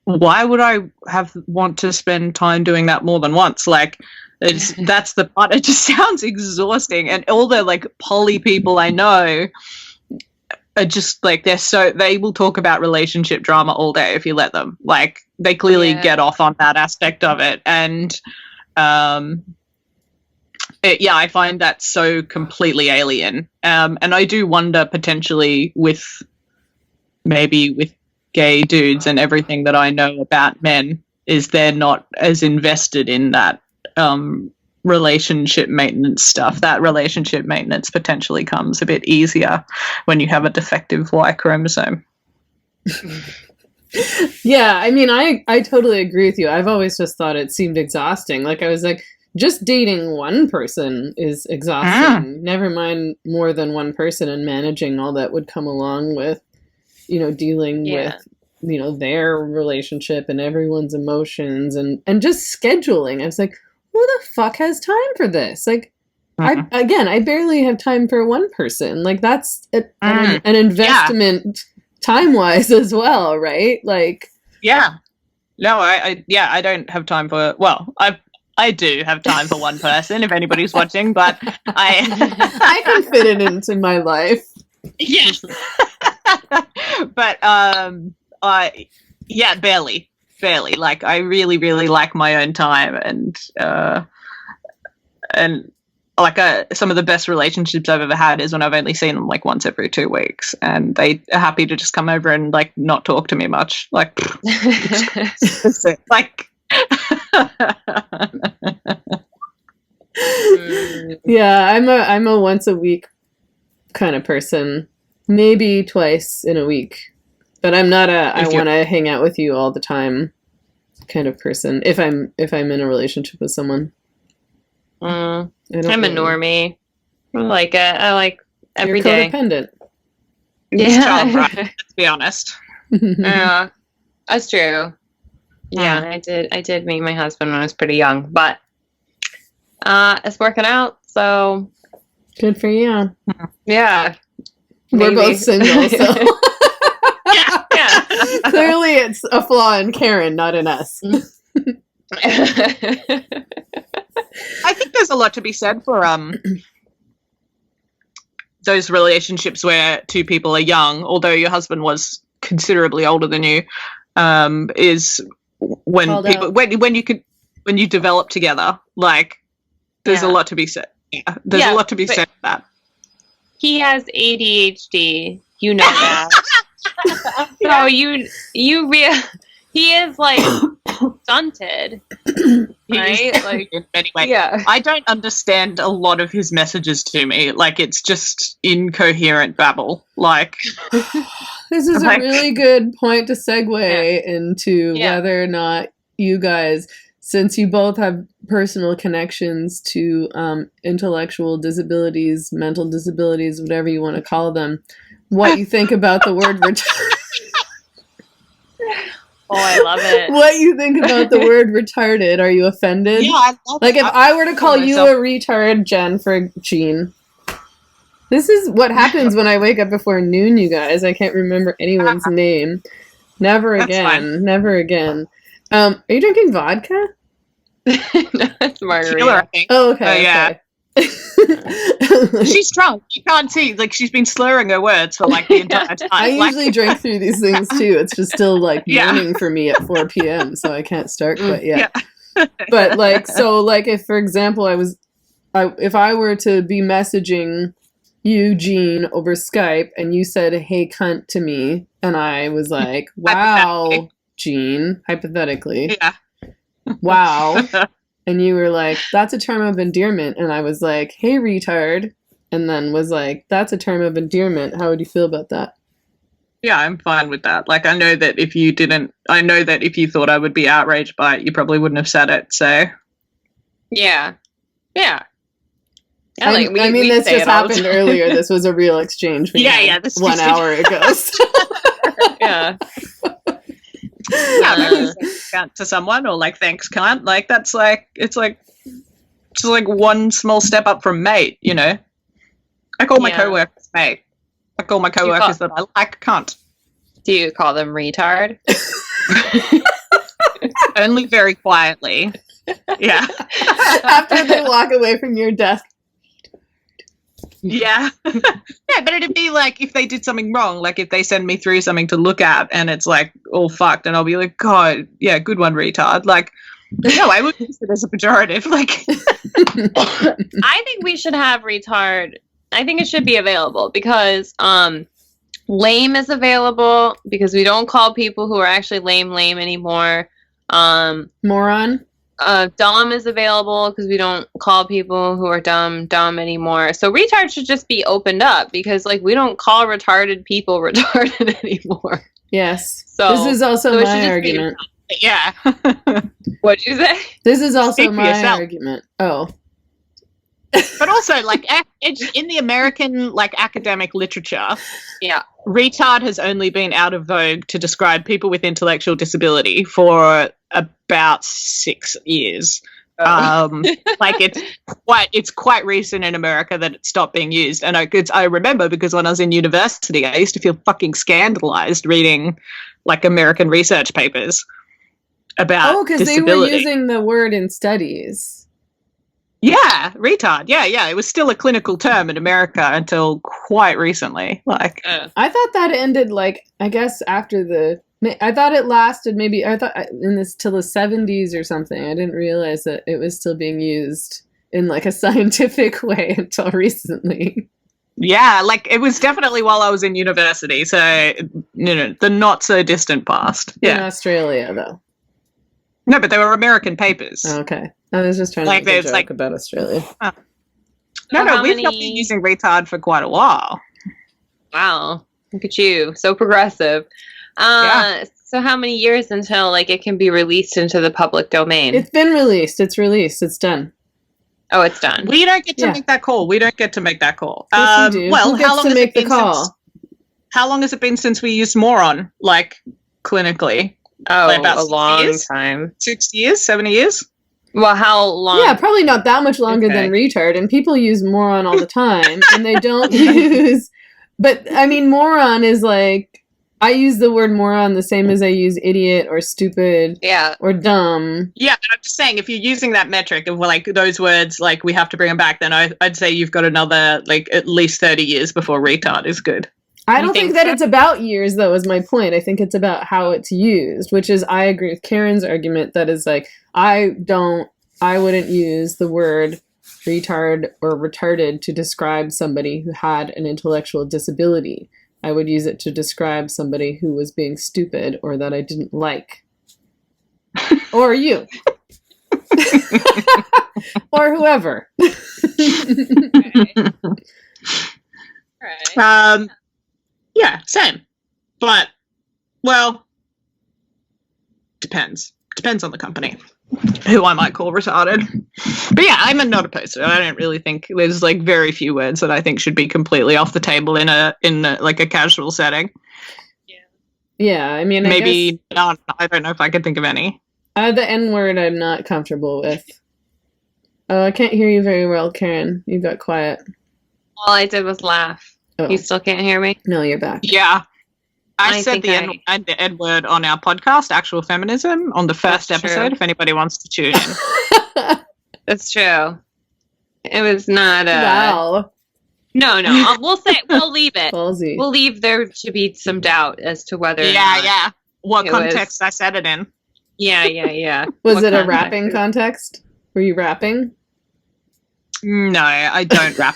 why would I want to spend time doing that more than once? Like, that's the part. It just sounds exhausting. And all the, like, poly people I know are just like, they will talk about relationship drama all day if you let them. Like, they clearly get off on that aspect of it. And I find that so completely alien. And I do wonder, potentially, with gay dudes and everything that I know about men, is they're not as invested in that relationship maintenance stuff. That relationship maintenance potentially comes a bit easier when you have a defective Y chromosome. Yeah, I mean, I totally agree with you. I've always just thought it seemed exhausting. Like, I was like, just dating one person is exhausting. Never mind more than one person and managing all that would come along with, you know, dealing with, you know, their relationship and everyone's emotions and just scheduling. I was like, who the fuck has time for this? Like, I barely have time for one person. Like, that's an investment time-wise as well, right? Like, yeah. No, I don't have time for, well, I do have time for one person if anybody's watching, but I can fit it into my life. Yes. But barely. Like, I really, really like my own time, and like some of the best relationships I've ever had is when I've only seen them, like, once every 2 weeks, and they are happy to just come over and, like, not talk to me much. Like, like. Yeah, I'm a once a week kind of person, maybe twice in a week, but I'm not I want to hang out with you all the time kind of person. If I'm in a relationship with someone, I'm a normie. I like every day. You're codependent. Yeah, right. Let's be honest. Yeah, that's true. Yeah, I did meet my husband when I was pretty young, but it's working out, so good for you. Yeah. We're both single, so yeah. Clearly it's a flaw in Karen, not in us. I think there's a lot to be said for those relationships where two people are young, although your husband was considerably older than you, is when people when you develop together, like, there's a lot to be said. Yeah, there's a lot to be said for that. He has ADHD, you know that. So he is, like, stunted, right? Like, anyway, I don't understand a lot of his messages to me. Like, it's just incoherent babble. Like, this is a really good point to segue into whether or not you guys, since you both have personal connections to intellectual disabilities, mental disabilities, whatever you want to call them, what you think about the word Oh, I love it. What you think about the word retarded? Are you offended? Yeah, I love Like if I were to call you myself. a retard, Jen, for Jean. This is what happens when I wake up before noon, you guys. I can't remember anyone's name. Never That's again. fine. Never again. Are you drinking vodka? No, it's Killer, I margarita. think. Oh, okay. Yeah. Okay. She's drunk. You can't see. Like, she's been slurring her words for, like, the entire time. I Like, usually drink through these things too. It's just still like Yeah. morning for me at 4 p.m., so I can't start quite yet. Yeah. But like, so like, if for example, if I were to be messaging you, Jean, over Skype, and you said "Hey cunt" to me, and I was like, "Wow, Hypothetically. Jean," hypothetically, Yeah. "Wow," and you were like, "That's a term of endearment," and I was like, "Hey retard," and then was like, "That's a term of endearment." How would you feel about that? Yeah, I'm fine with that. Like, I know that if you thought I would be outraged by it, you probably wouldn't have said it. So, Yeah. Yeah. I mean, this just happened earlier. This was a real exchange. We had this 1 just- hour ago. So. Yeah. Yeah, maybe say cunt to someone or like thanks cunt. Like that's like it's like one small step up from mate, you know. I call my Yeah. coworkers mate. I call my coworkers that I like cunt. Do you call them retard? Only very quietly. Yeah. After they walk away from your desk. Yeah. Yeah, but it'd be like if they did something wrong, like if they send me through something to look at and it's like all fucked and I'll be like, God, yeah, good one, retard. Like, no, I wouldn't use it as a pejorative. Like, I think we should have retard. I think it should be available because lame is available because we don't call people who are actually lame anymore. Moron. Dumb is available because we don't call people who are dumb anymore. So retard should just be opened up because like we don't call retarded people retarded anymore. Yes. So this is also so it should my just argument. yeah. What'd you say? This is also Speak for my yourself. argument. Oh. But also, like, in the American, like, academic literature, Yeah. retard has only been out of vogue to describe people with intellectual disability for about 6 years. Like it's quite recent in America that it stopped being used, and I remember because when I was in university, I used to feel fucking scandalized reading like American research papers about because they were disability. using the word in studies. Yeah, retard. Yeah. It was still a clinical term in America until quite recently. Like, I thought that ended like I guess after I thought it lasted maybe in this till the 70s or something. I didn't realize that it was still being used in like a scientific way until recently. yeah, like it was definitely while I was in university. So, the not so distant past. In Yeah. Australia though. No, but they were American papers. Okay. I was just trying Like, to make a there's, joke like- about Australia. No, how we've not been many- using retard for quite a while. Wow. Look at you. So progressive. Yeah. So how many years until like it can be released into the public domain? It's been released. It's released. It's done. Oh, it's done. We don't get to Yeah. make that call. Yes, you do. Well, Who gets how long to has make it the been call? since? How long has it been since we used moron, like clinically? Oh, Like about a 6 long years? time. 6 years, 7 years? Well, how long? Yeah, probably not that much longer than Okay. retard. And people use moron all the time, and they don't use. But I mean, moron is like I use the word moron the same as I use idiot or stupid Yeah. or dumb. Yeah, but I'm just saying, if you're using that metric of like those words, like we have to bring them back, then I'd say you've got another like at least 30 years before retard is good. I You don't think think that so? it's about years, though, is my point. I think it's about how it's used, which is I agree with Karen's argument that is like, I wouldn't use the word retard or retarded to describe somebody who had an intellectual disability. I would use it to describe somebody who was being stupid or that I didn't like. Or you. Or whoever. Right. Yeah, same. But, well, depends. Depends on the company who I might call retarded. But yeah, I'm not opposed to it. I don't really think there's like very few words that I think should be completely off the table in a like a casual setting. Yeah, I mean, Maybe none. I don't know if I could think of any. The N word I'm not comfortable with. Oh, I can't hear you very well, Karen. You got quiet. All I did was laugh. Oh. You still can't hear me? No, you're back. Yeah. I said think the N word on our podcast, Actual Feminism, on the first episode, if anybody wants to tune in. That's true. It was not Wow. No. We'll leave it. Ballsy. We'll leave there to be some doubt as to whether or not Yeah. What context I said it in. Yeah. Was What it a context? rapping context? Were you rapping? No, I don't rap.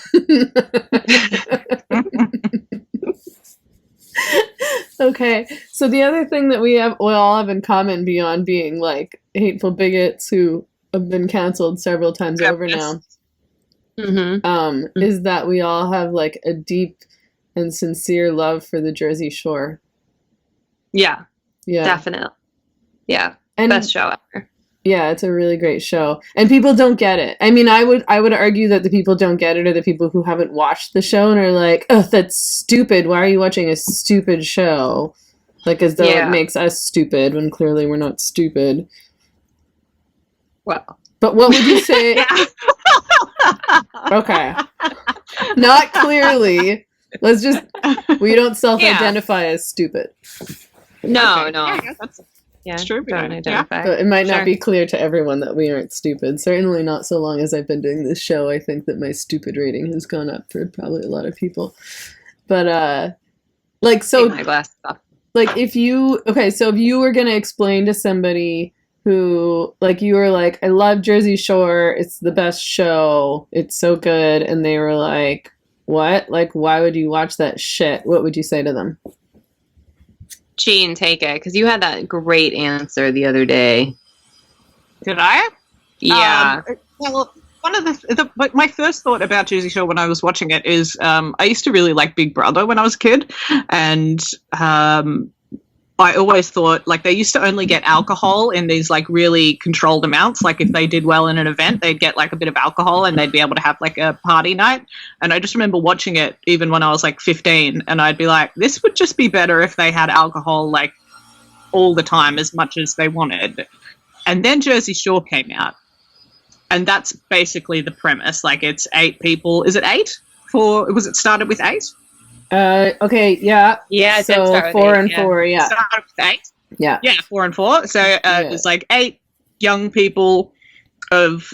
Okay, so the other thing that we all have in common beyond being like hateful bigots who have been canceled several times over now, is that we all have like a deep and sincere love for the Jersey Shore. Yeah, definitely. Yeah, and best show ever. Yeah, it's a really great show. And people don't get it. I mean, I would argue that the people don't get it are the people who haven't watched the show and are like, oh, that's stupid. Why are you watching a stupid show? Like, as though it makes us stupid when clearly we're not stupid. Well. But what would you say? Okay. Not clearly. We don't self-identify as stupid. No. Yeah, it's true. Don't identify. But it might not be clear to everyone that we aren't stupid. Certainly not so long as I've been doing this show. I think that my stupid rating has gone up for probably a lot of people. But so take my glasses off. If you were going to explain to somebody who you were like, I love Jersey Shore, it's the best show, it's so good, and they were like, what? Why would you watch that shit? What would you say to them? Gene, take it, because you had that great answer the other day. Did I? Yeah. Well, one of my first thought about Jersey Shore when I was watching it is I used to really like Big Brother when I was a kid, and I always thought they used to only get alcohol in these really controlled amounts. If they did well in an event, they'd get a bit of alcohol and they'd be able to have a party night. And I just remember watching it even when I was 15, and I'd be like, this would just be better if they had alcohol all the time as much as they wanted. And then Jersey Shore came out, and that's basically the premise. It's 8 people. Is it 8? Was it started with 8? Okay, yeah. Yeah, so 4 and 4, yeah. Started with 8? Yeah. Yeah, 4 and 4. So it was 8 young people of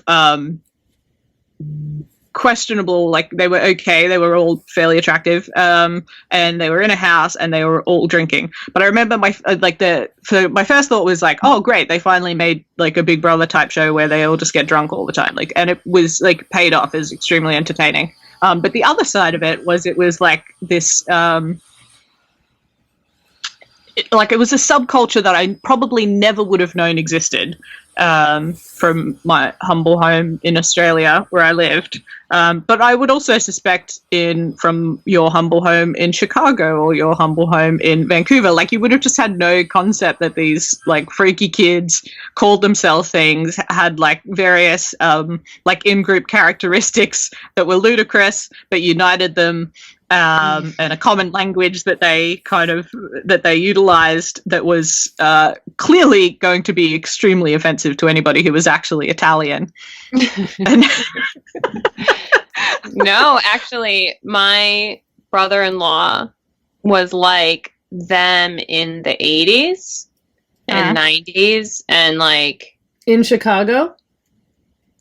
questionable, they were okay, they were all fairly attractive, and they were in a house and they were all drinking. But I remember my first thought was oh great, they finally made a Big Brother type show where they all just get drunk all the time, and it was paid off as extremely entertaining. But the other side of it was this it was a subculture that I probably never would have known existed from my humble home in Australia where I lived. But I would also suspect from your humble home in Chicago or your humble home in Vancouver, you would have just had no concept that these freaky kids called themselves things, had various in-group characteristics that were ludicrous but united them. And a common language that they utilized that was clearly going to be extremely offensive to anybody who was actually Italian. No, actually, my brother-in-law was like them in the 80s and 90s, and in Chicago.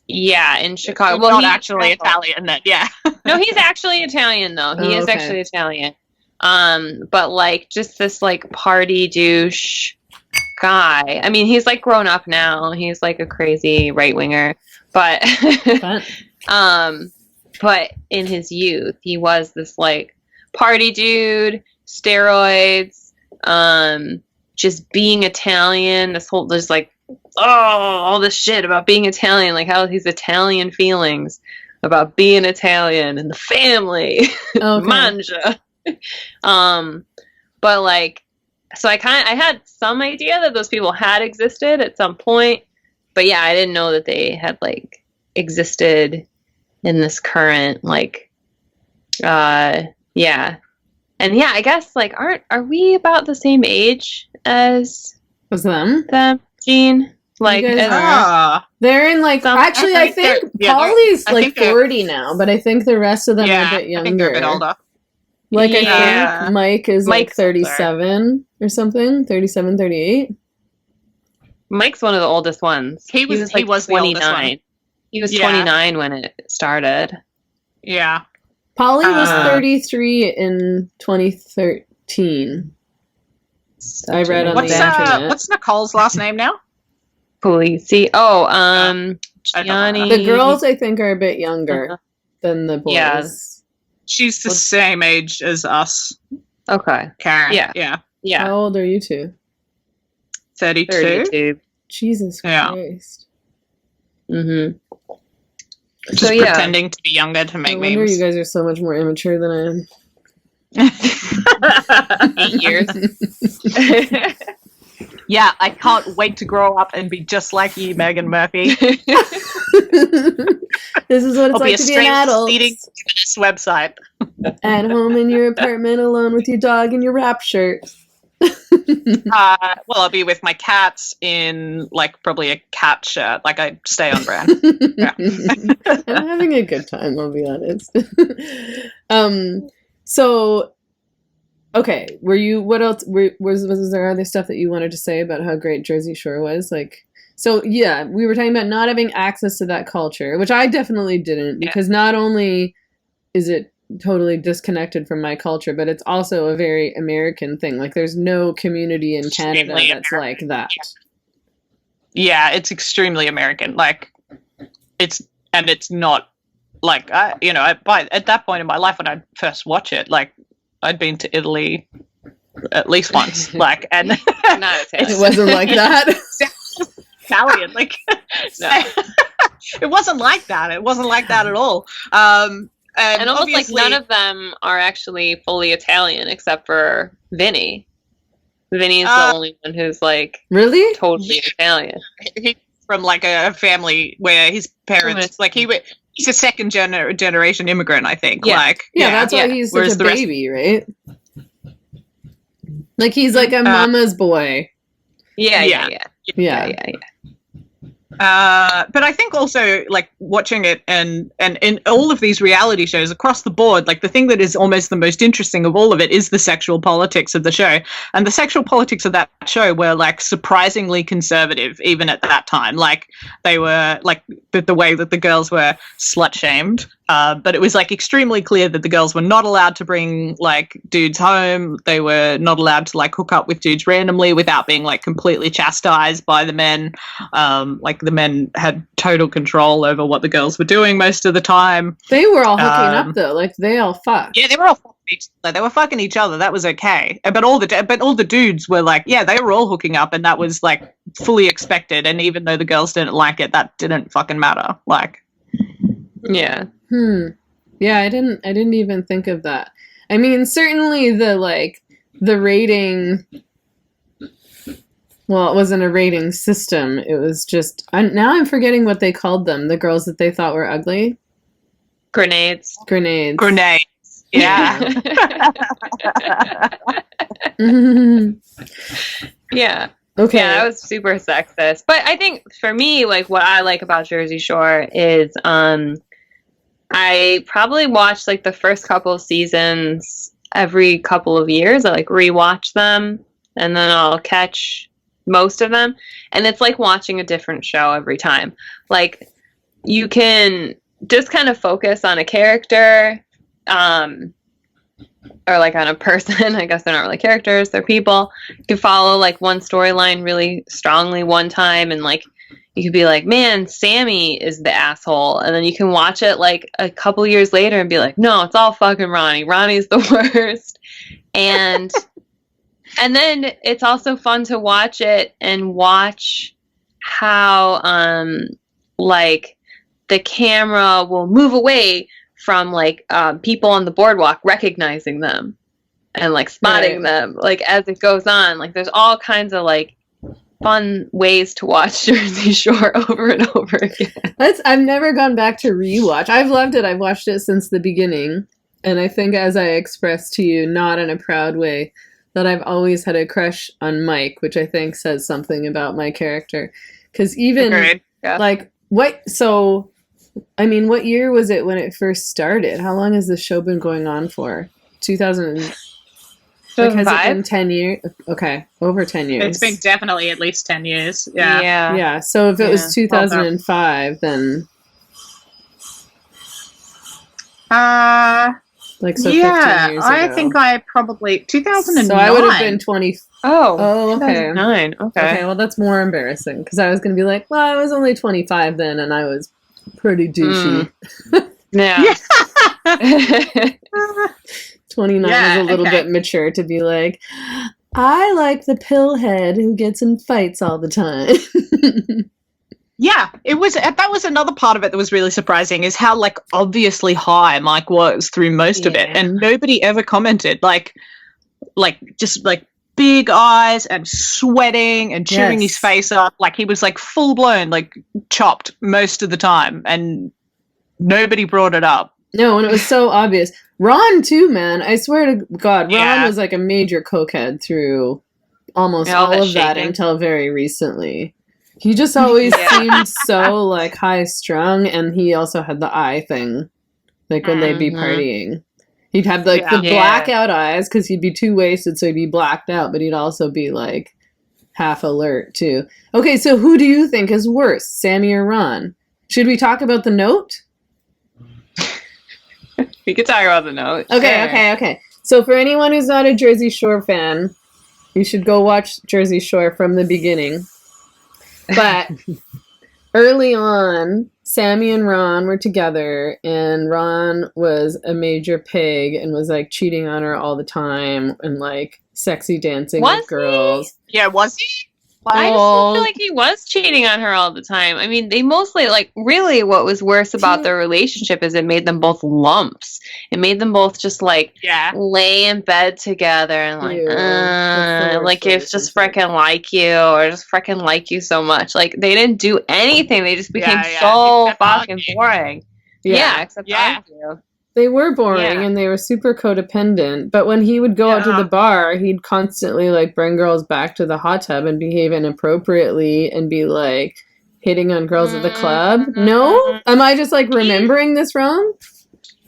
Yeah, in Chicago. Well, not actually Italian then, yeah. No, he's actually Italian though. He is actually Italian. But just this party douche guy. I mean, he's grown up now. He's a crazy right winger. But but in his youth, he was this party dude, steroids, just being Italian. There's all this shit about being Italian, how his Italian feelings about being Italian and the family. Manja. But so I had some idea that those people had existed at some point, but yeah, I didn't know that they had existed in this current And yeah, I guess like are we about the same age as them? Gene? Like guys as they're in like actually I think Polly's like 40 now, but I think the rest of them are a bit younger. I think they're a bit older. Like I think Mike is like 37 or something, 37, 38. Mike's one of the oldest ones. He was 29. He was 29 when it started. Yeah. Polly was 33 in 2013. I read on the internet. What's Nicole's last name now? Polisi. Gianni. The girls, I think, are a bit younger than the boys. Yeah. She's the same age as us. Okay. Karen. Yeah. How old are you two? 32. Jesus Christ. Mm-hmm. Just pretending to be younger to make memes. I wonder you guys are so much more immature than I am. 8 years. Yeah, I can't wait to grow up and be just like you, Meghan Murphy. This is what it's like to be an adult. This website. At home in your apartment alone with your dog and your wrap shirt. Well, I'll be with my cats in like probably a cat shirt. Like I stay on brand. Yeah. I'm having a good time, I'll be honest. So okay, what else was there other stuff that you wanted to say about how great Jersey Shore was? Like, so yeah, we were talking about not having access to that culture, which I definitely didn't, because not only is it totally disconnected from my culture, but it's also a very American thing. Like there's no community in Canada that's like that. Yeah, it's extremely American. Like it's not like at that point in my life when I first watch it, like I'd been to Italy at least once, like, and it wasn't like that. Italian, like, no. It wasn't like that. It wasn't like that at all. And almost like none of them are actually fully Italian except for Vinny. Vinny's the only one who's like really totally Italian. He's from like a family where his parents, like he's a second generation immigrant, I think. Yeah. Like, that's why he's such a baby, right? Like he's like a mama's boy. Yeah. But I think also like watching it and in all of these reality shows across the board, like the thing that is almost the most interesting of all of it is the sexual politics of the show. And the sexual politics of that show were like surprisingly conservative even at that time. Like they were like the way that the girls were slut shamed. But it was like extremely clear that the girls were not allowed to bring like dudes home. They were not allowed to like hook up with dudes randomly without being like completely chastised by the men. Like the men had total control over what the girls were doing most of the time. They were all hooking up though. Like they all fucked. Yeah, they were all fucking each other. They were fucking each other. That was okay. But all the dudes were like, yeah, they were all hooking up, and that was like fully expected. And even though the girls didn't like it, that didn't fucking matter. Like, yeah. Yeah, I didn't even think of that. I mean, certainly the rating, well, it wasn't a rating system. It was just, now I'm forgetting what they called them, the girls that they thought were ugly. Grenades. Yeah. Yeah. Okay. Yeah, that was super sexist. But I think for me, like what I like about Jersey Shore is I probably watch like the first couple of seasons every couple of years. I like rewatch them and then I'll catch most of them. And it's like watching a different show every time. Like you can just kind of focus on a character, or like on a person. I guess they're not really characters, they're people. You can follow like one storyline really strongly one time and like you could be like, man, Sammy is the asshole. And then you can watch it like a couple years later and be like, no, it's all fucking Ronnie. Ronnie's the worst. And and then it's also fun to watch it and watch how like the camera will move away from like people on the boardwalk recognizing them and like spotting them like as it goes on. Like there's all kinds of like fun ways to watch Jersey Shore over and over again. I've never gone back to rewatch. I've loved it. I've watched it since the beginning. and I think as I expressed to you, not in a proud way, that I've always had a crush on Mike, which I think says something about my character. Because even, like, what year was it when it first started? How long has this show been going on for? 2000, like, has it been 10 years? Okay, over 10 years. It's been definitely at least 10 years. Yeah. Yeah, so if it was 2005, then... like, so 15 years ago. I think I probably 2009. So I would have been 20. Oh, okay. 2009. Okay, well, that's more embarrassing because I was going to be like, well, I was only 25 then, and I was pretty douchey. Yeah. 29 is a little bit mature to be like, I like the pillhead who gets in fights all the time. Yeah, that was another part of it that was really surprising, is how, like, obviously high Mike was through most of it, and nobody ever commented, like just like big eyes and sweating and chewing his face up, like he was like full blown, like chopped most of the time, and nobody brought it up. No, and it was so obvious. Ron too, man. I swear to God, Ron was like a major cokehead through almost all of that until very recently. He just always seemed so, like, high-strung, and he also had the eye thing, like, when they'd be partying. He'd have, like, the blackout eyes, because he'd be too wasted, so he'd be blacked out, but he'd also be, like, half alert, too. Okay, so who do you think is worse, Sammy or Ron? Should we talk about the note? We could talk about the note. Okay. So for anyone who's not a Jersey Shore fan, you should go watch Jersey Shore from the beginning. But early on, Sammy and Ron were together, and Ron was a major pig and was, like, cheating on her all the time and, like, sexy dancing with girls. Yeah, was he? I just don't feel like he was cheating on her all the time. I mean, they mostly, like, really what was worse about their relationship is it made them both lumps. It made them both just, like, lay in bed together and, like it's just freaking like you, or just freaking like you so much. Like, they didn't do anything. They just became so fucking boring. Except argue. They were boring and they were super codependent, but when he would go out to the bar, he'd constantly, like, bring girls back to the hot tub and behave inappropriately and be, like, hitting on girls at the club. No? Am I just, like, remembering this wrong?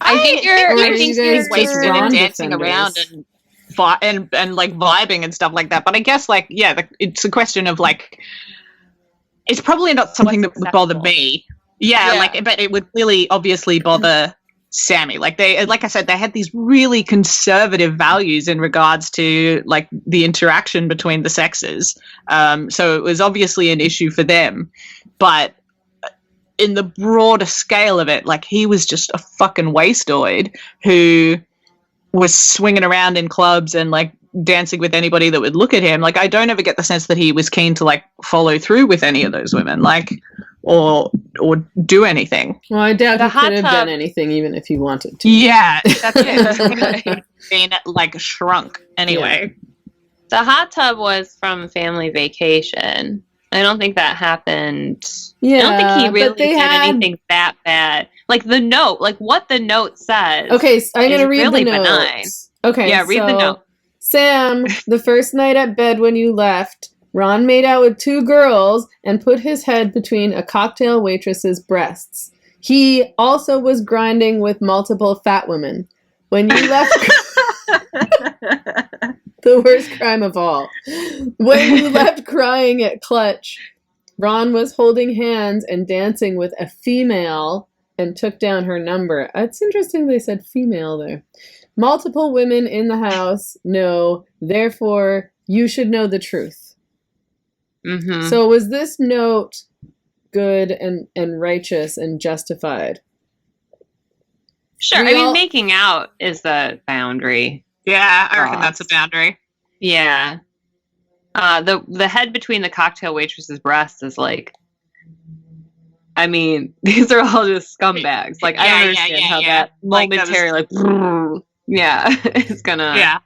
I think you're wasted and dancing around and like vibing and stuff like that. But I guess, like, it's a question of, like, it's probably not something that would bother me. Like, but it would really obviously bother Sammy. Like I said, they had these really conservative values in regards to, like, the interaction between the sexes. So it was obviously an issue for them, but in the broader scale of it, like, he was just a fucking wastoid who was swinging around in clubs and, like, dancing with anybody that would look at him. Like, I don't ever get the sense that he was keen to, like, follow through with any of those women, like, or do anything. Well, I doubt he could have done anything even if he wanted to. Yeah, that's it. Been, like, shrunk anyway. The hot tub was from Family Vacation. I don't think that happened. Yeah, I don't think he really did anything that bad. Like, the note, like, what the note says. Okay, so I'm going to read really the note. Benign. Okay, yeah, read the note. Sam, the first night at bed when you left, Ron made out with 2 girls and put his head between a cocktail waitress's breasts. He also was grinding with multiple fat women. When you left... The worst crime of all. When you left crying at Clutch, Ron was holding hands and dancing with a female and took down her number. It's interesting they said female there. Multiple women in the house know, therefore, you should know the truth. Mm-hmm. So was this note good and righteous and justified? Sure. Making out is the boundary. Yeah, I reckon that's a boundary. Yeah. The head between the cocktail waitress's breasts is like, I mean, these are all just scumbags. Like, I don't understand how that momentary, like it's gonna. Yeah.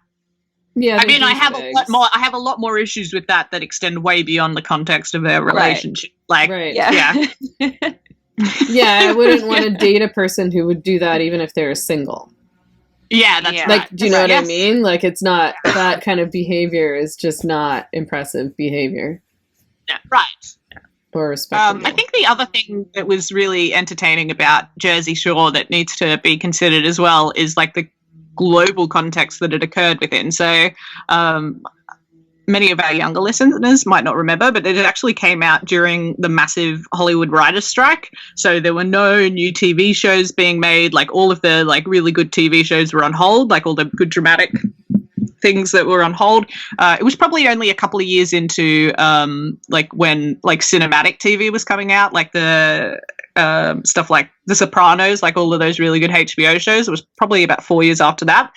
Yeah. I mean, I have a lot more issues with that extend way beyond the context of their relationship. Right. Like, yeah. Yeah, I wouldn't want to date a person who would do that even if they were single. Yeah, that's Yeah. Like, do you know what I Yes. mean? Like, it's not, that kind of behavior is just not impressive behavior Yeah, right. or respectable. I think the other thing that was really entertaining about Jersey Shore that needs to be considered as well is like the global context that it occurred within. So many of our younger listeners might not remember, but it actually came out during the massive Hollywood writers' strike. So there were no new TV shows being made. Like all of the like really good TV shows were on hold, like all the good dramatic things that were on hold. It was probably only a couple of years into like when like cinematic TV was coming out, like the stuff like The Sopranos, like all of those really good HBO shows. It was probably about 4 years after that.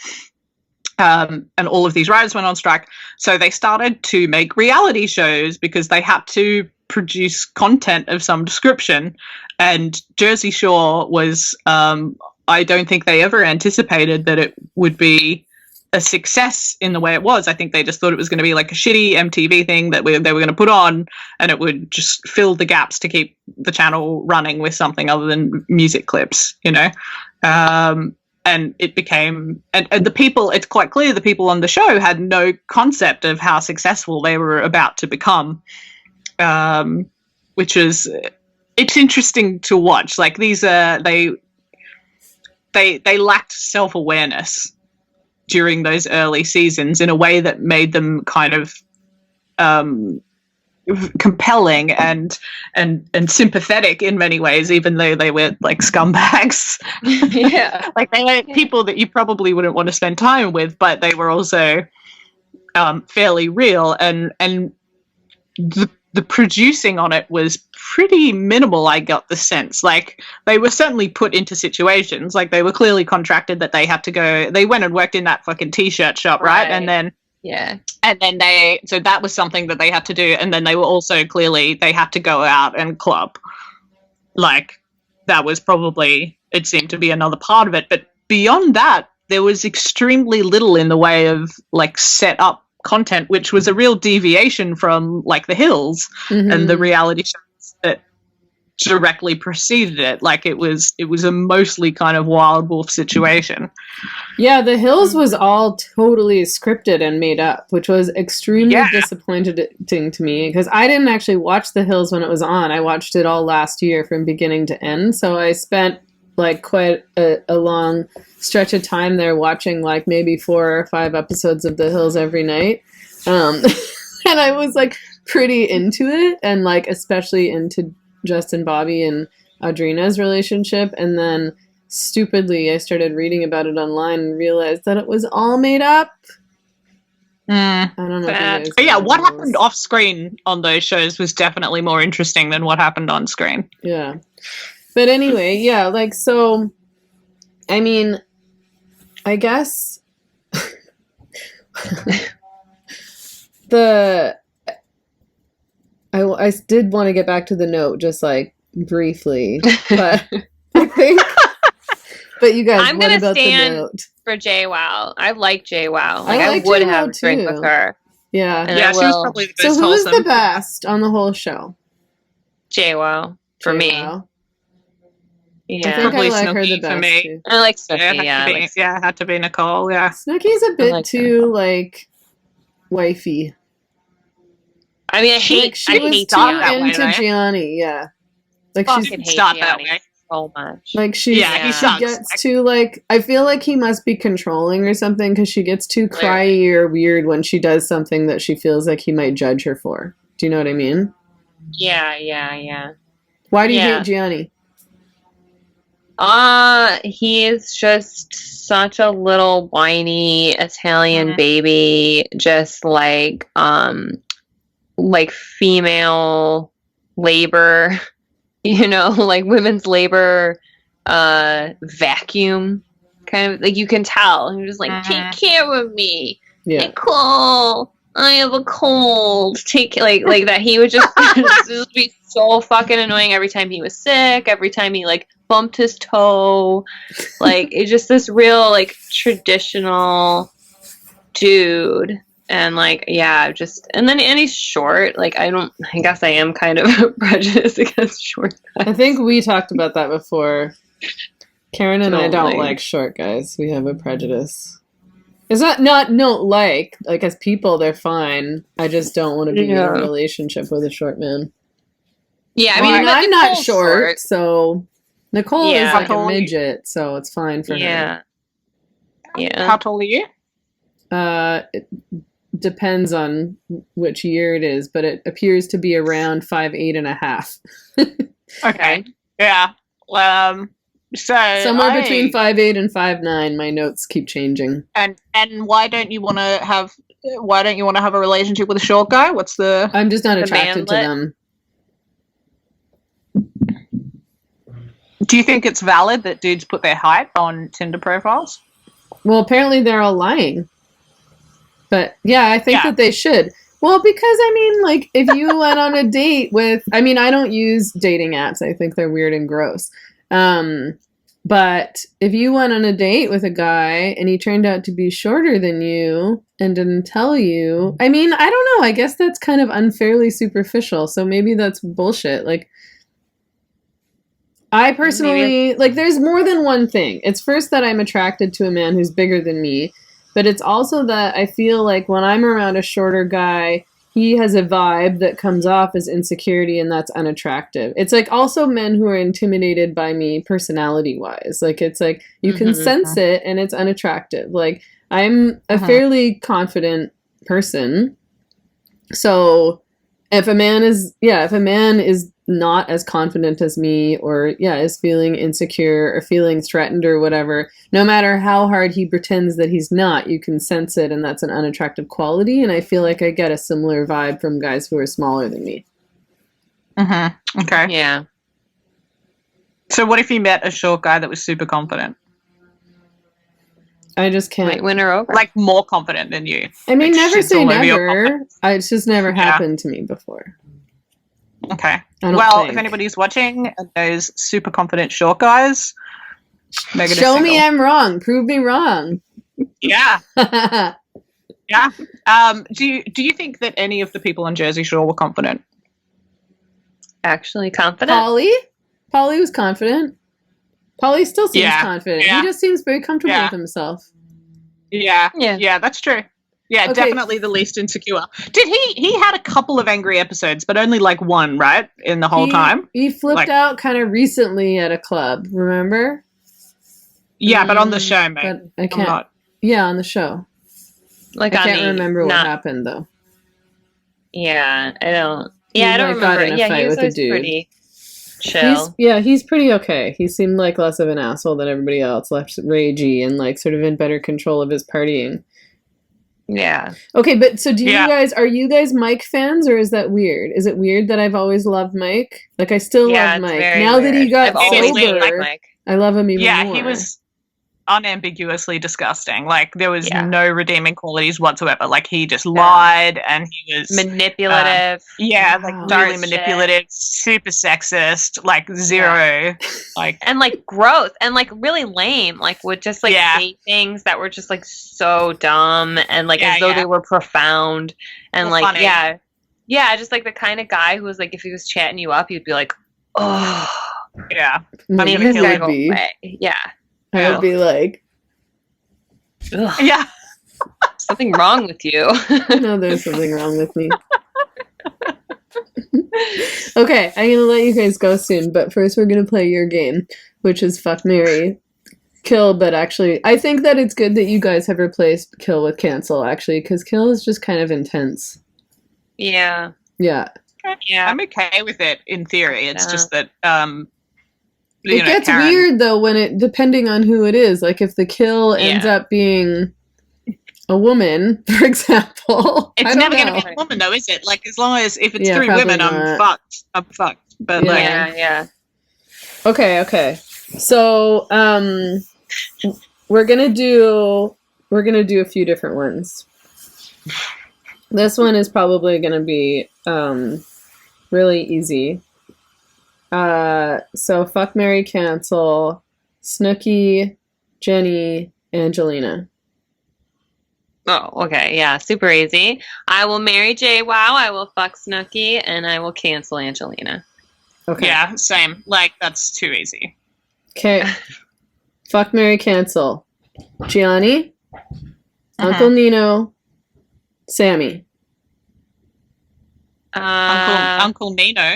And all of these writers went on strike. So they started to make reality shows because they had to produce content of some description. And Jersey Shore was, I don't think they ever anticipated that it would be a success in the way it was. I think they just thought it was going to be like a shitty MTV thing that they were going to put on, and it would just fill the gaps to keep the channel running with something other than music clips, you know? And it became, and the people, it's quite clear the people on the show had no concept of how successful they were about to become, which is, it's interesting to watch. Like these they lacked self-awareness during those early seasons in a way that made them kind of compelling and sympathetic in many ways, even though they were like scumbags. Yeah. Like they were people that you probably wouldn't want to spend time with, but they were also fairly real, and the producing on it was pretty minimal. I got the sense like they were certainly put into situations, like they were clearly contracted that they had to go, they went and worked in that fucking t-shirt shop, right? And then so that was something that they had to do, and then they were also clearly they had to go out and club. Like that was probably, it seemed to be another part of it, but beyond that there was extremely little in the way of like set up content, which was a real deviation from like The Hills and the reality shows that directly preceded it. Like it was a mostly kind of wild wolf situation. Yeah, The Hills was all totally scripted and made up, which was extremely disappointing to me because I didn't actually watch The Hills when it was on. I watched it all last year from beginning to end, so I spent like quite a long stretch of time there watching like maybe 4 or 5 episodes of The Hills every night. And I was like pretty into it, and like especially into Justin, Bobby, and Audrina's relationship. And then stupidly I started reading about it online and realized that it was all made up. I don't know. But yeah, what happened off screen on those shows was definitely more interesting than what happened on screen. Yeah. But anyway, yeah, like, so, I mean, I guess I did want to get back to the note just like briefly, but I think, but you guys, I'm what gonna about stand the note? for JWoww. I like JWoww. Like I like I would JWoww have a drink too. with her. Yeah. And Yeah, I she was will. probably the So most who was wholesome. the best on the whole show? JWoww for me. JWoww. I Yeah. think Probably I like her Snooki the for best me. too. I like Yeah, Snooki. it had to be Nicole. Yeah, Snooki's a bit like too like wifey. I mean, I hate. Like she I was hate too Gianni. into right? Gianni, yeah. Like Fucking she's hate start that Gianni way. so much. like she he she sucks. gets too like, I feel like he must be controlling or something because she gets too cryy or weird when she does something that she feels like he might judge her for. Do you know what I mean? Yeah. Why do you Yeah. hate Gianni? He is just such a little whiny Italian baby, just like female labor, like women's labor vacuum kind of, like you can tell. He was just like, take care of me. Yeah. Nicole, I have a cold. Take like that. He would just, just be so fucking annoying every time he was sick, every time he like bumped his toe. Like it's just this real like traditional dude. And like, yeah, and he's short. Like I guess I am kind of prejudiced against short guys. I think we talked about that before. Karen and I don't Totally. like short guys. We have a prejudice. It's not like as people they're fine. I just don't want to be in a relationship with a short man. Yeah, I Well, mean, but I'm not Nicole's short, so Nicole Yeah. is How like a tall are you? midget, so it's fine for Yeah. Yeah. How tall are you? her. It depends on which year it is, but it appears to be around 5'8.5". Okay. Yeah. So Somewhere between 5'8" and 5'9". My notes keep changing. And why don't you want to have a relationship with a short guy? What's the? I'm just not The attracted to manlet? them. Do you think it's valid that dudes put their height on Tinder profiles? Well, apparently they're all lying. But yeah, I think Yeah. that they should. Well, because I mean, like, if you went on a date with, I mean, I don't use dating apps. I think they're weird and gross. But if you went on a date with a guy and he turned out to be shorter than you and didn't tell you, I mean, I don't know. I guess that's kind of unfairly superficial. So maybe that's bullshit. Like, I personally, like, there's more than one thing. It's first that I'm attracted to a man who's bigger than me, but it's also that I feel like when I'm around a shorter guy, he has a vibe that comes off as insecurity, and that's unattractive. It's like also men who are intimidated by me personality-wise. Like, it's like you can sense it, and it's unattractive. Like, I'm a fairly confident person, so if a man is not as confident as me, or is feeling insecure or feeling threatened or whatever, no matter how hard he pretends that he's not, you can sense it, and that's an unattractive quality. And I feel like I get a similar vibe from guys who are smaller than me. Okay. Yeah. So what if you met a short guy that was super confident? I just can't. Might win her over. Like more confident than you. I mean, Like, never shit's say all over your never. confidence. It's just never happened to me before. Okay. I don't Well, think. if anybody's watching and knows super confident short guys, Meghan is Show me single. I'm wrong. Prove me wrong. Yeah. Yeah. Do you think that any of the people on Jersey Shore were confident? Actually confident. Polly was confident. Polly still seems Yeah. confident. Yeah. He just seems very comfortable Yeah. with himself. Yeah. Yeah. Yeah, that's true. Yeah, Okay. definitely the least insecure. Did he had a couple of angry episodes, but only like one, right? In the whole time? He flipped Like- out kind of recently at a club, remember? Yeah, but on the show, mate. But I I'm can't. not. Yeah, on the show. Like I on can't the remember what not- happened though. Yeah, I don't. He, Yeah, I don't like, got remember. in a Yeah, fight he was with a always dude. pretty chill. He's pretty okay. He seemed like less of an asshole than everybody else, less ragey and like sort of in better control of his partying. Yeah. Okay, but so Yeah. are you guys Mike fans, or is that weird? Is it weird that I've always loved Mike? Like, I still Yeah, love it's Mike. very Now that he weird. got I've always sober, liked Mike. I love him even Yeah, more. he was unambiguously disgusting. Like there was Yeah. no redeeming qualities whatsoever. Like he just lied and he was Manipulative. Wow. like really Dark manipulative, super sexist, like zero. Like And like growth and like really lame, like would just like Yeah. say things that were just like so dumb and like Yeah, as though yeah. they were profound and Or like funny. yeah, just like the kind of guy who was like if he was chatting you up, you'd be like, oh, yeah. Maybe leave gonna this kill guy you. go away. Yeah, I would be like, Ugh, Yeah. something wrong with you. no, there's something wrong with me. Okay, I'm gonna let you guys go soon, but first we're gonna play your game, which is Fuck, Marry, Kill. But actually, I think that it's good that you guys have replaced Kill with Cancel, actually, because Kill is just kind of intense. Yeah, Yeah. yeah. I'm okay with it in theory. It's Yeah. just that It gets weird though when it, depending on who it is. Like if the kill ends up being a woman, for example. It's never going to be a woman though, is it? Like as long as if it's three probably women, not. I'm fucked. I'm fucked. But like, Yeah. Okay. So we're gonna do a few different ones. This one is probably gonna be really easy. So Fuck, Marry, Cancel, Snooki, Jenny, Angelina. Oh, okay. Yeah, super easy. I will marry Jay. Wow. I will fuck Snooki, and I will cancel Angelina. Okay. yeah, same. Like that's too easy. Okay. Fuck, marry, cancel. Gianni, Uncle Nino, Sammy. Uncle Nino.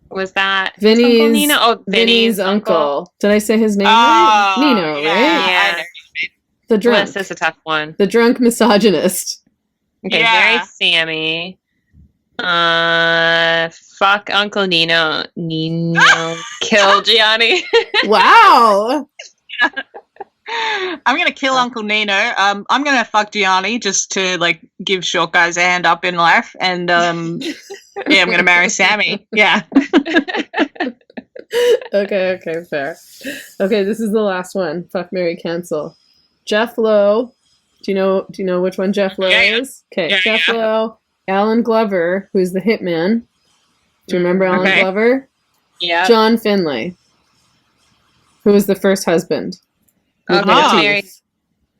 Was that Vinny's Uncle Nino? Oh, Vinny's uncle. Did I say his name right? Nino, yeah, right? I know. The drunk. This is a tough one. The drunk misogynist. Okay, Yeah. marry Sammy. Fuck Uncle Nino. Kill Gianni. Wow. I'm gonna kill Uncle Nino. I'm gonna fuck Gianni just to like give short guys a hand up in life, and yeah, I'm gonna marry Sammy. Yeah. Okay, fair. Okay, this is the last one. Fuck, marry, cancel. Jeff Lowe. Do you know which one Jeff Lowe is? Okay, Yeah, Jeff yeah. Lowe. Alan Glover, who's the hitman. Do you remember Alan Okay. Glover? Yeah. John Finlay, who was the first husband. with Okay, no marry, teeth.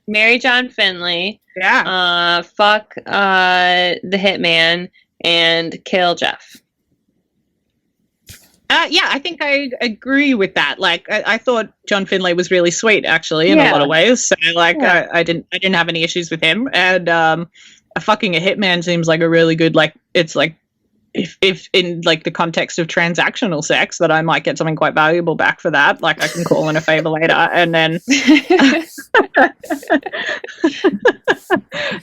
marry John Finley. Yeah. Fuck the hitman and kill Jeff. Yeah, I think I agree with that. Like, I thought John Finlay was really sweet, actually, in a Yeah. lot of ways. So, like, Yeah. I didn't have any issues with him. And fucking a hitman seems like a really good, like, it's like, if in like the context of transactional sex, that I might get something quite valuable back for that. Like, I can call in a favor later, and then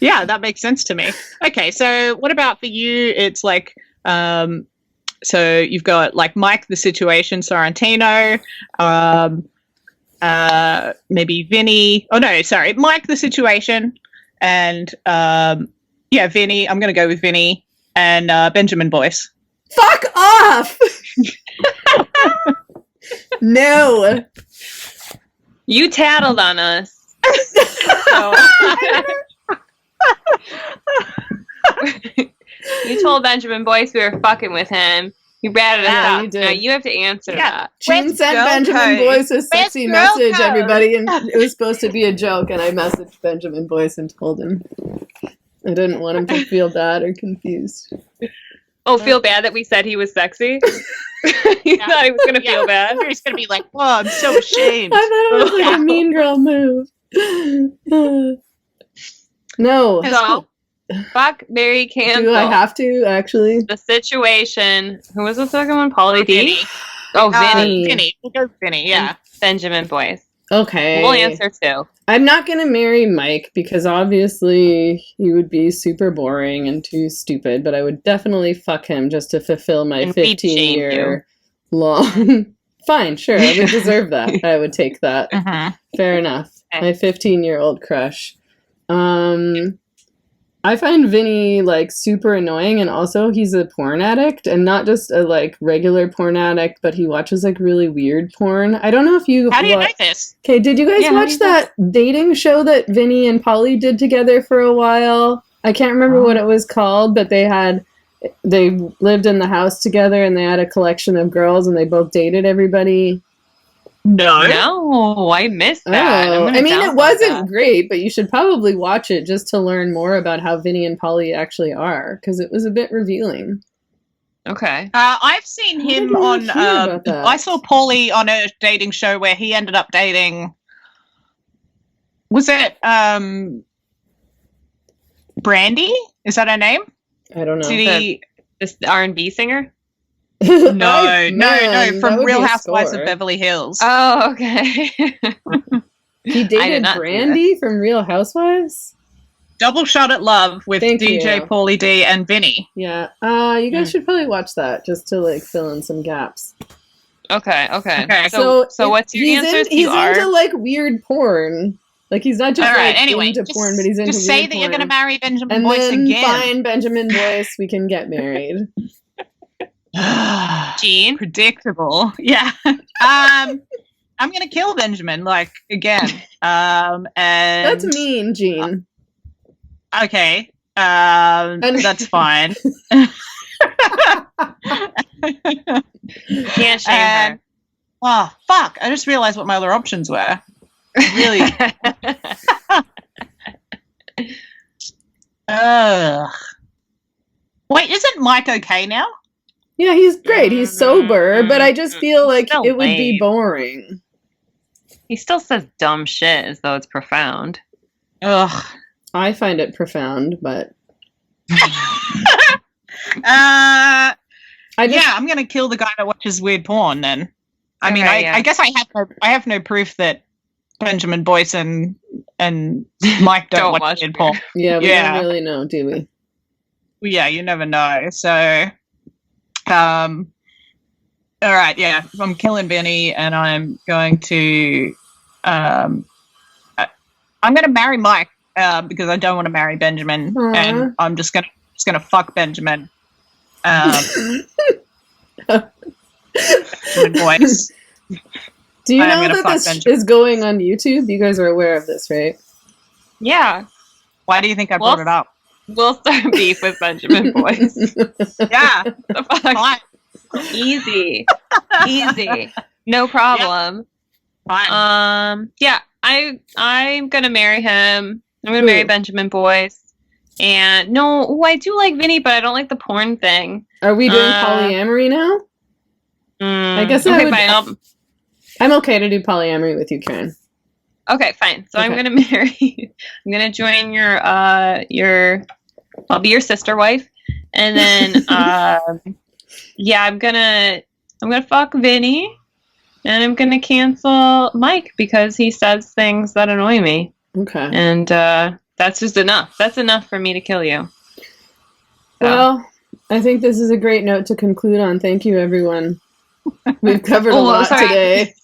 yeah, that makes sense to me. Okay, so what about for you? It's like, so you've got like Mike the Situation Sorrentino, maybe Vinny. Oh no, sorry, Mike the Situation, and yeah, Vinny. I'm gonna go with Vinny and Benjamin Boyce. Fuck off! No. You tattled on us. So- you told Benjamin Boyce we were fucking with him. You ratted us Yeah, out. you did. Now you have to answer that. Jean Where's sent girl Benjamin code? Boyce a sexy Where's girl message, code? everybody, and it was supposed to be a joke, and I messaged Benjamin Boyce and told him. I didn't want him to feel bad or confused. Oh, feel bad that we said he was sexy? You thought he was going to feel bad? He's gonna be like, "Oh, I'm so ashamed." I thought it was like a mean girl move. No. So, fuck, marry, cancel. Do I have to, actually? The Situation. Who was the second one? Pauly D? Vinny. Oh, Vinny. Vinny. We'll go with Vinny. Yeah. Benjamin Boyce. Okay. We'll answer too. I'm not going to marry Mike because obviously he would be super boring and too stupid, but I would definitely fuck him just to fulfill my And feed shame 15-year long. Fine, sure. I would deserve that. I would take that. Fair enough. Okay. My 15-year-old crush. I find Vinny like super annoying, and also he's a porn addict, and not just a like regular porn addict, but he watches like really weird porn. I don't know if you. How do you know this? Okay, did you guys Yeah, how do watch you know? that dating show that Vinny and Polly did together for a while? I can't remember what it was called, but they lived in the house together, and they had a collection of girls, and they both dated everybody. No. No, I missed that. I'm Oh, gonna I mean, it download wasn't that. great, but you should probably watch it just to learn more about how Vinny and Polly actually are, because it was a bit revealing. Okay. I've seen How did him I on. hear about that? I saw Paulie on a dating show where he ended up dating. Was it Brandy? Is that her name? I don't know. Did he? This R&B singer? No, Man, that from would Real be a Housewives score. of Beverly Hills. Oh, okay. He I did dated not see Brandy from Real Housewives? Double Shot at Love with Thank DJ you. Paulie D and Vinny. Yeah. You guys should probably watch that just to like fill in some gaps. Okay. Okay. So it- what's your he's answers? He's You are? into like weird porn. Like he's not just All right. like Anyway, into porn, but he's into just say weird that you're going to porn. marry Benjamin And Boyce then again. find Benjamin Boyce. We can get married. Gene? Predictable. Yeah. I'm going to kill Benjamin, like, again. And That's mean, Gene. Okay. That's fine. Can't shame And- Oh, fuck. I just realized what my other options were. Really. her. Ugh. Wait, isn't Mike okay now? Yeah, he's great. He's sober, but I just feel like Still it would be lame. boring. He still says dumb shit as though it's profound. Ugh. I find it profound, but I'm gonna kill the guy that watches weird porn. Then, I mean, I guess I have no proof that Benjamin Boyce and Mike don't watch weird porn. Yeah, we don't really know, do we? Yeah, you never know. So, all right, yeah, I'm killing Vinny, and I'm going to, I'm going to marry Mike because I don't want to marry Benjamin, and I'm just gonna fuck Benjamin. Benjamin Boyce. Do you know that this is going on YouTube? You guys are aware of this, right? Yeah. Why do you think I brought it up? We'll start beef with Benjamin Boyce. Yeah. The fuck? Easy. No problem. Fine. Yeah, I'm gonna marry him. I'm gonna marry Benjamin Boyce. And I do like Vinny, but I don't like the porn thing. Are we doing polyamory now? I guess okay, fine. I'm okay to do polyamory with you, Karen. Okay, fine. So I'm gonna marry. I'm gonna join your. I'll be your sister wife, and then I'm gonna fuck Vinny, and I'm gonna cancel Mike because he says things that annoy me. Okay. And that's just enough. That's enough for me to kill you. So. Well, I think this is a great note to conclude on. Thank you, everyone. We've covered a lot today.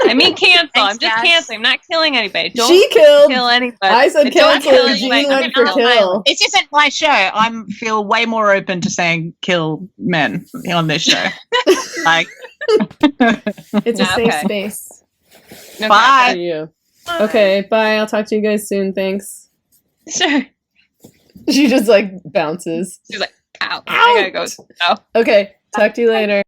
I mean, cancel. Thanks, I'm just canceling. I'm not killing anybody. Don't kill anybody. I said cancel. Jean went for kill. It isn't my show. I feel way more open to saying kill men on this show. It's a safe space. No, bye. For you. Okay, bye. I'll talk to you guys soon. Thanks. Sure. She just bounces. She's like, ow. I gotta go. Okay, talk to you later.